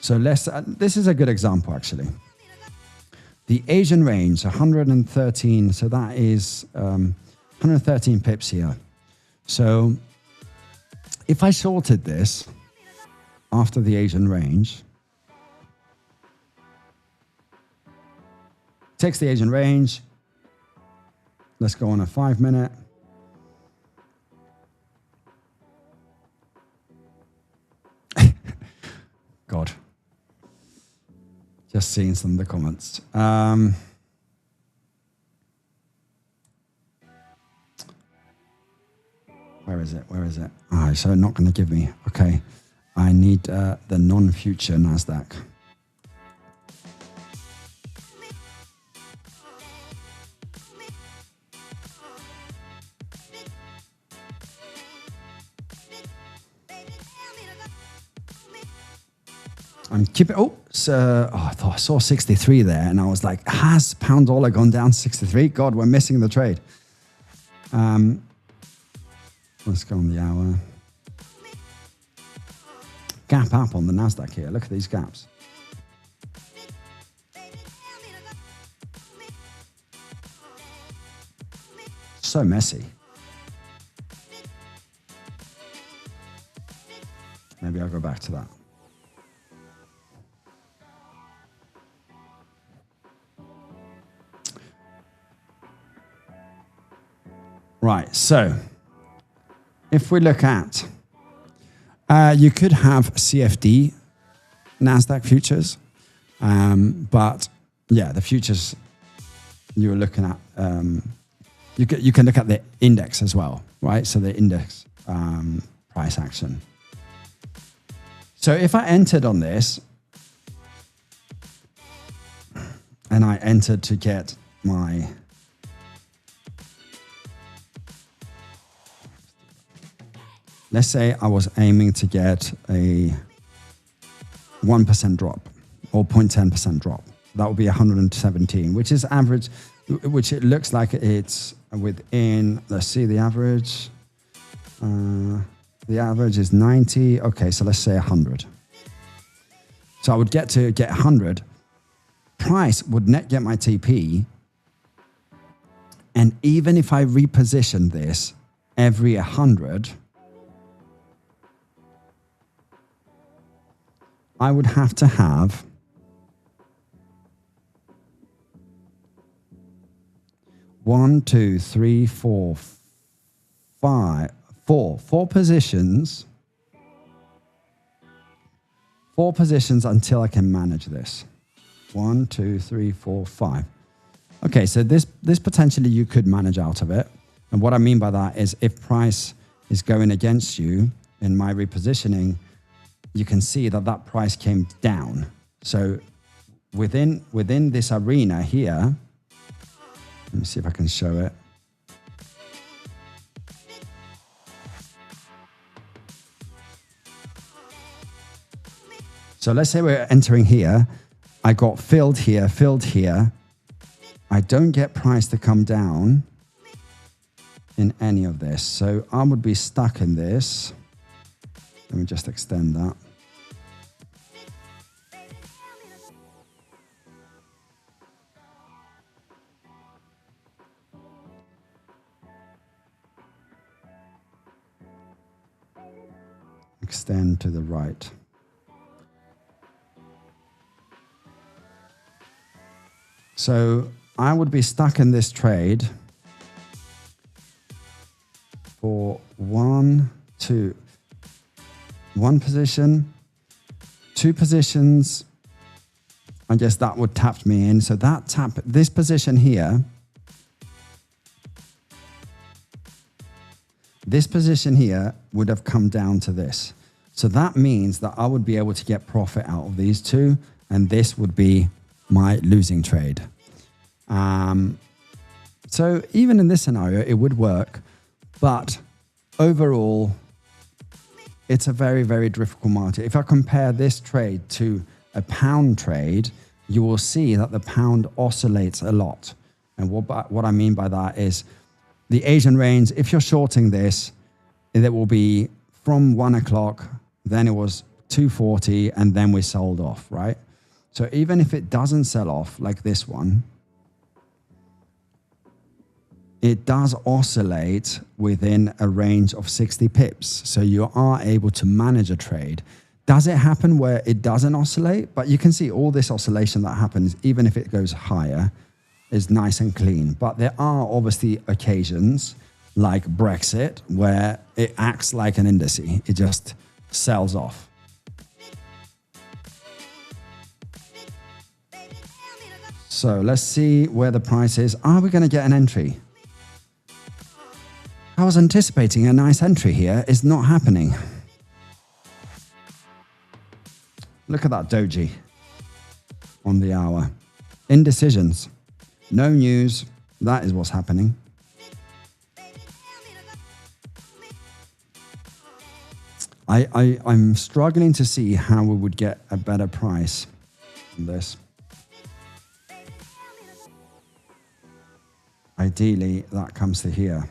So this is a good example, actually. The Asian range, 113. So that is 113 pips here. So if I shorted this after the Asian range, takes the Asian range. Let's go on a 5-minute. God. Just seeing some of the comments. Where is it? Where is it? Oh, so not going to give me. Okay. I need the non-future NASDAQ. I'm keeping. I thought I saw 63 there, and I was like, has pound dollar gone down 63? God, we're missing the trade. Let's go on the hour. Gap up on the NASDAQ here. Look at these gaps. So messy. Maybe I'll go back to that. Right, so if we look at, you could have CFD NASDAQ futures, but yeah, the futures you were looking at, you can look at the index as well, right? So the index price action. So if I entered on this, and I entered to get my let's say I was aiming to get a 1% drop or 0.10% drop. That would be 117, which is average, which it looks like it's within, let's see the average. The average is 90. Okay, so let's say 100. So I would get 100. Price would net get my TP. And even if I reposition this every 100, I would have to have 4 positions 4 positions until I can manage this. 1, 2, 3, 4, 5. Okay, so this potentially you could manage out of it. And what I mean by that is if price is going against you in my repositioning, you can see that that price came down. So within this arena here, let me see if I can show it. So let's say we're entering here. I got filled here, filled here. I don't get price to come down in any of this. So I would be stuck in this. Let me just extend that. Extend to the right. So I would be stuck in this trade for 1 position, 2 positions. I guess that would tap me in. So that this position here, would have come down to this. So that means that I would be able to get profit out of these two, and this would be my losing trade. So even in this scenario, it would work, but overall, it's a very, very difficult market. If I compare this trade to a pound trade, you will see that the pound oscillates a lot. And what I mean by that is the Asian range, if you're shorting this, it will be from 1 o'clock, then it was 240, and then we sold off, right? So even if it doesn't sell off like this one, it does oscillate within a range of 60 pips. So you are able to manage a trade. Does it happen where it doesn't oscillate? But you can see all this oscillation that happens, even if it goes higher, is nice and clean. But there are obviously occasions like Brexit where it acts like an index. It just sells off. So let's see where the price is. Are we going to get an entry? I was anticipating a nice entry here. It's not happening. Look at that doji on the hour. Indecisions. No news. That is what's happening. I'm struggling to see how we would get a better price on this. Ideally, that comes to here.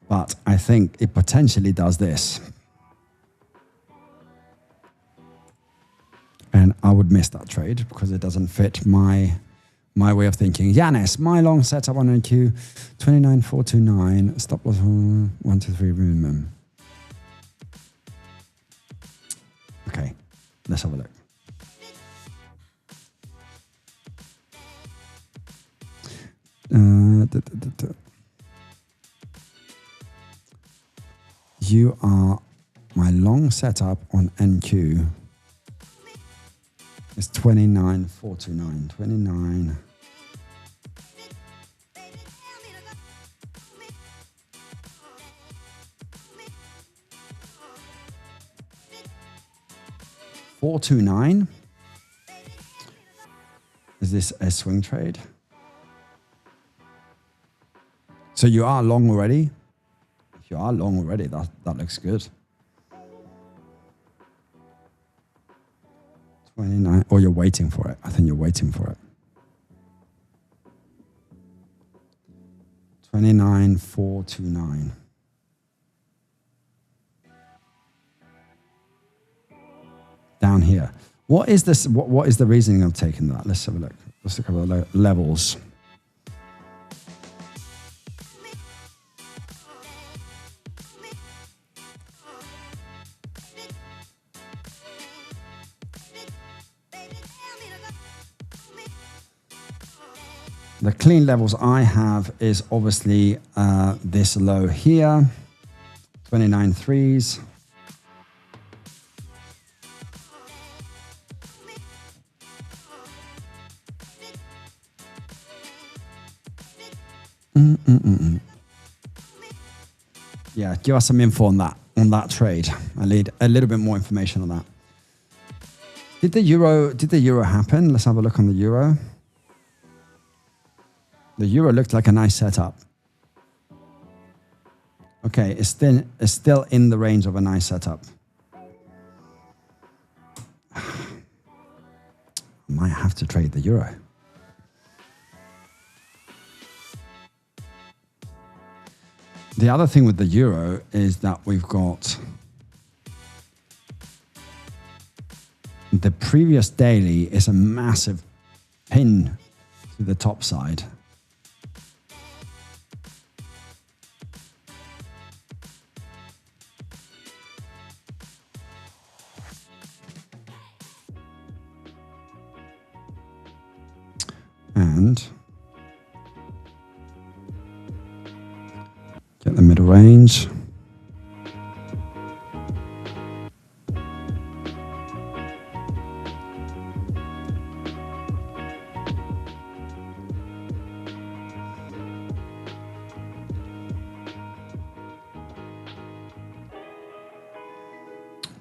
But I think it potentially does this. And I would miss that trade because it doesn't fit my way of thinking. Yiannis, my long setup on NQ, 29,429, stop loss 123 minimum. Okay, let's have a look. You are my long setup on NQ is 29,429. 29. $429. Is this a swing trade? So you are long already? If you are long already, that looks good. 29, or you're waiting for it. I think you're waiting for it. 29,429. Down here. What is this? What is the reasoning of taking that? Let's have a look. Let's look at the levels. The clean levels I have is obviously this low here, 29 threes. Yeah, give us some info on that trade. I need a little bit more information on that. Did the euro happen? Let's have a look on the euro. The euro looked like a nice setup. Okay, it's still in the range of a nice setup. Might have to trade the euro. The other thing with the euro is that we've got the previous daily is a massive pin to the top side. And get the middle range.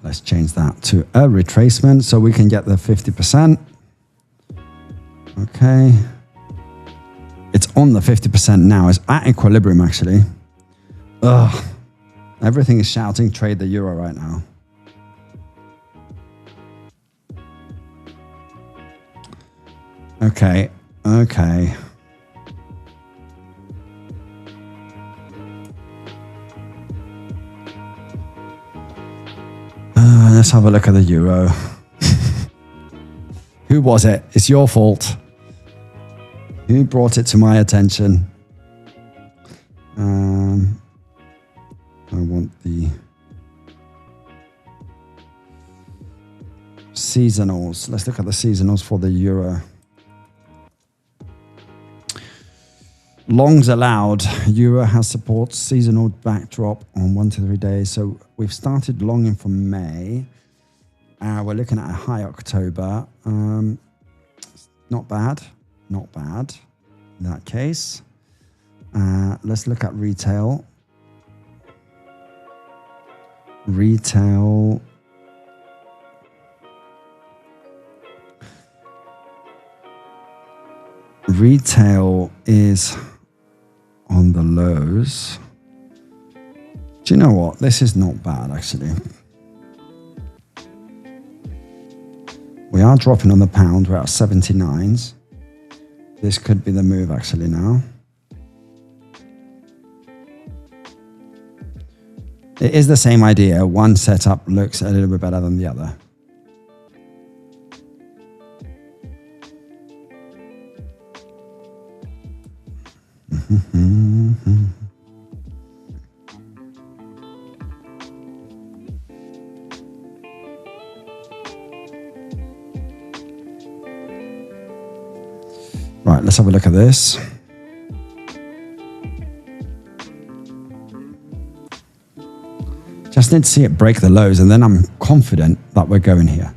Let's change that to a retracement so we can get the 50%. Okay. It's on the 50% now. It's at equilibrium, actually. Ugh. Everything is shouting trade the euro right now. Okay. Okay. Let's have a look at the euro. Who was it? It's your fault. Who brought it to my attention? I want the seasonals. Let's look at the seasonals for the euro. Longs allowed. Euro has support seasonal backdrop on 1 to 3 days. So we've started longing from May. We're looking at a high October. Not bad. Not bad in that case. Let's look at retail. Retail. Retail is on the lows. Do you know what? This is not bad, actually. We are dropping on the pound. We're at 79s. This could be the move, actually, now. It is the same idea. One setup looks a little bit better than the other. Right, let's have a look at this. Just need to see it break the lows, and then I'm confident that we're going here.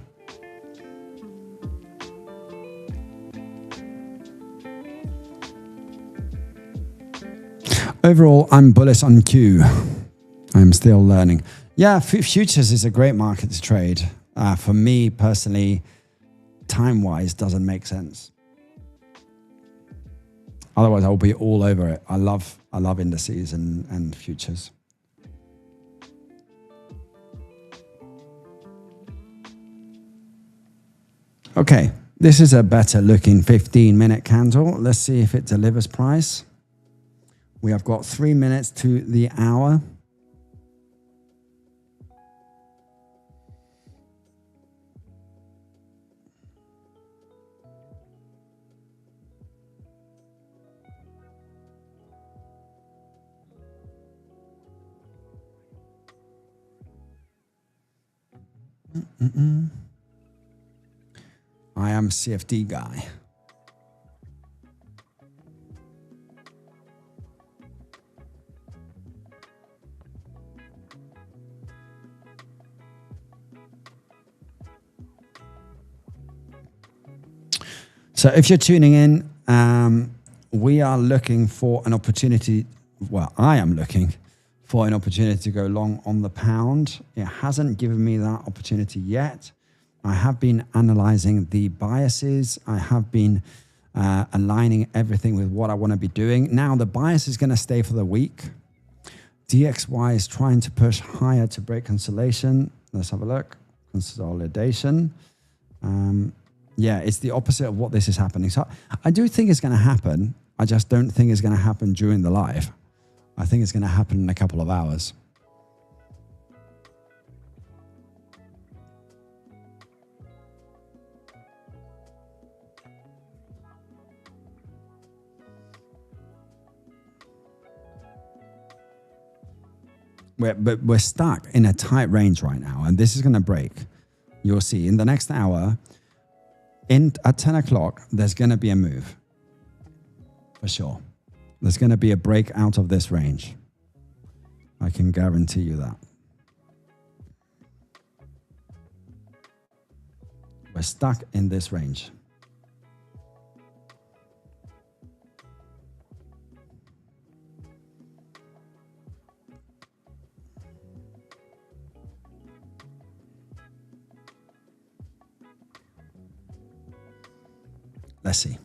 Overall, I'm bullish on Q. I'm still learning. Yeah, futures is a great market to trade. For me personally, time-wise, doesn't make sense. Otherwise, I'll be all over it. I love indices and futures. Okay, this is a better looking 15-minute candle. Let's see if it delivers price. We have got 3 minutes to the hour. I am CFD guy. So if you're tuning in, we are looking for an opportunity. Well, I am looking for an opportunity to go long on the pound. It hasn't given me that opportunity yet. I have been analyzing the biases. I have been aligning everything with what I want to be doing. Now the bias is going to stay for the week. DXY is trying to push higher to break consolidation. Let's have a look. Consolidation. Yeah, it's the opposite of what this is happening. So I do think it's going to happen. I just don't think it's going to happen during the live. I think it's going to happen in a couple of hours. But we're stuck in a tight range right now, and this is going to break. You'll see in the next hour, at 10 o'clock, there's going to be a move. For sure. There's going to be a break out of this range. I can guarantee you that. We're stuck in this range. Let's see.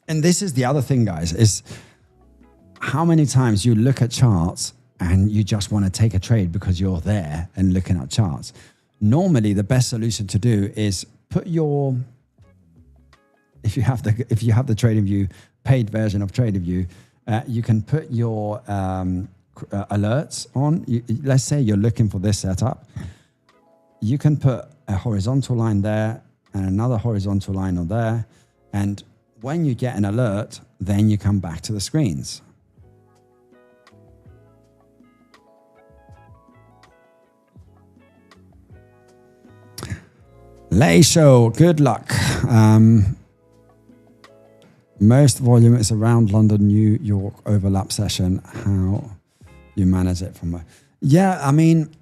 And this is the other thing, guys, is how many times you look at charts and you just want to take a trade because you're there and looking at charts. Normally, the best solution to do is put your, if you have the TradingView paid version of TradingView, you can put your alerts on. Let's say you're looking for this setup. You can put a horizontal line there and another horizontal line on there. And when you get an alert, then you come back to the screens. Lay show, good luck. Most volume is around London, New York overlap session. How you manage it from where? Yeah, I mean,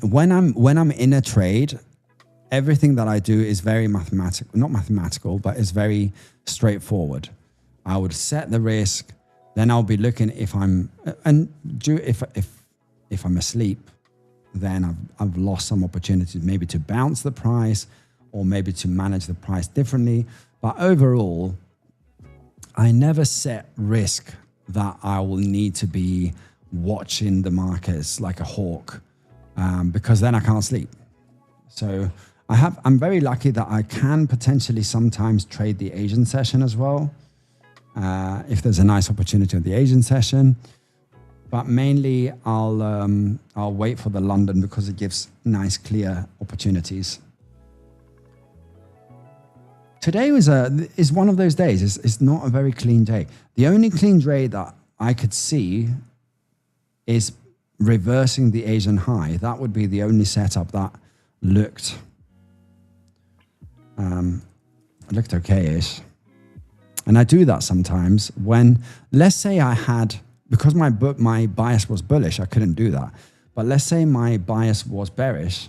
when I'm in a trade, everything that I do is very mathematical, not mathematical, but it's very straightforward. I would set the risk, then I'll be looking if I'm asleep, then I've lost some opportunities, maybe to bounce the price or maybe to manage the price differently. But overall, I never set risk that I will need to be watching the markets like a hawk, because then I can't sleep. So I'm very lucky that I can potentially sometimes trade the Asian session as well, if there's a nice opportunity on the Asian session. But mainly I'll wait for the London because it gives nice clear opportunities. Today is one of those days. It's not a very clean day. The only clean trade that I could see is reversing the Asian high. That would be the only setup that looked okay-ish. And I do that sometimes when, let's say I had, because my bias was bullish, I couldn't do that. But let's say my bias was bearish.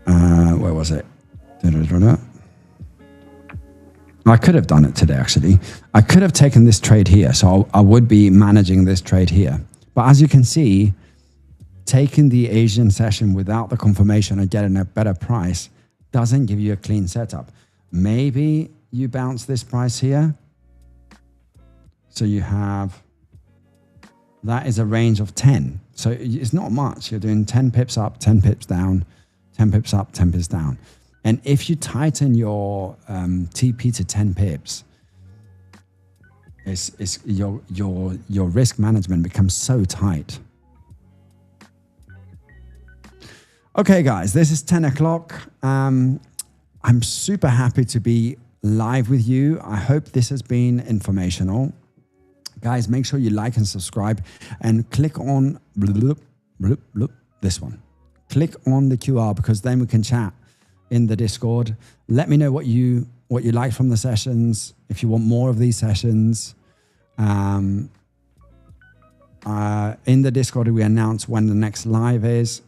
Where was it? I could have done it today, actually. I could have taken this trade here. So I would be managing this trade here. But as you can see, taking the Asian session without the confirmation and getting a better price doesn't give you a clean setup. Maybe you bounce this price here. So you have, that is a range of 10. So it's not much. You're doing 10 pips up, 10 pips down, 10 pips up, 10 pips down. And if you tighten your TP to 10 pips, your risk management becomes so tight. Okay, guys, this is 10 o'clock. I'm super happy to be live with you. I hope this has been informational. Guys, make sure you like and subscribe and click on this one. Click on the QR because then we can chat in the Discord. Let me know what you like from the sessions, if you want more of these sessions. In the Discord, we announce when the next live is.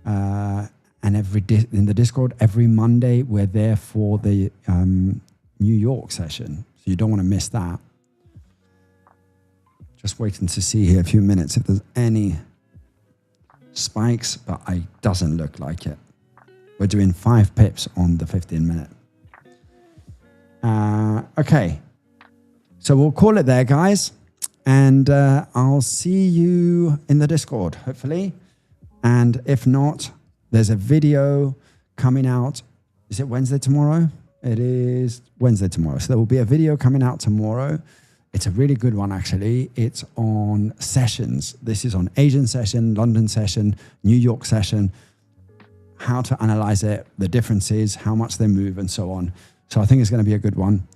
And in the Discord, every Monday, we're there for the New York session. So you don't want to miss that. Just waiting to see here a few minutes if there's any spikes, but it doesn't look like it. We're doing 5 pips on the 15-minute. Okay. So we'll call it there, guys. And I'll see you in the Discord, hopefully. And if not, there's a video coming out. Is it Wednesday tomorrow? It is Wednesday tomorrow. So there will be a video coming out tomorrow. It's a really good one, actually. It's on sessions. This is on Asian session, London session, New York session, how to analyze it, the differences, how much they move, and so on. So I think it's going to be a good one.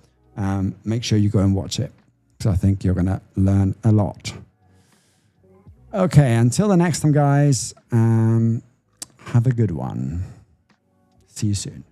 Make sure you go and watch it, because I think you're going to learn a lot. Okay, until the next time, guys, have a good one. See you soon.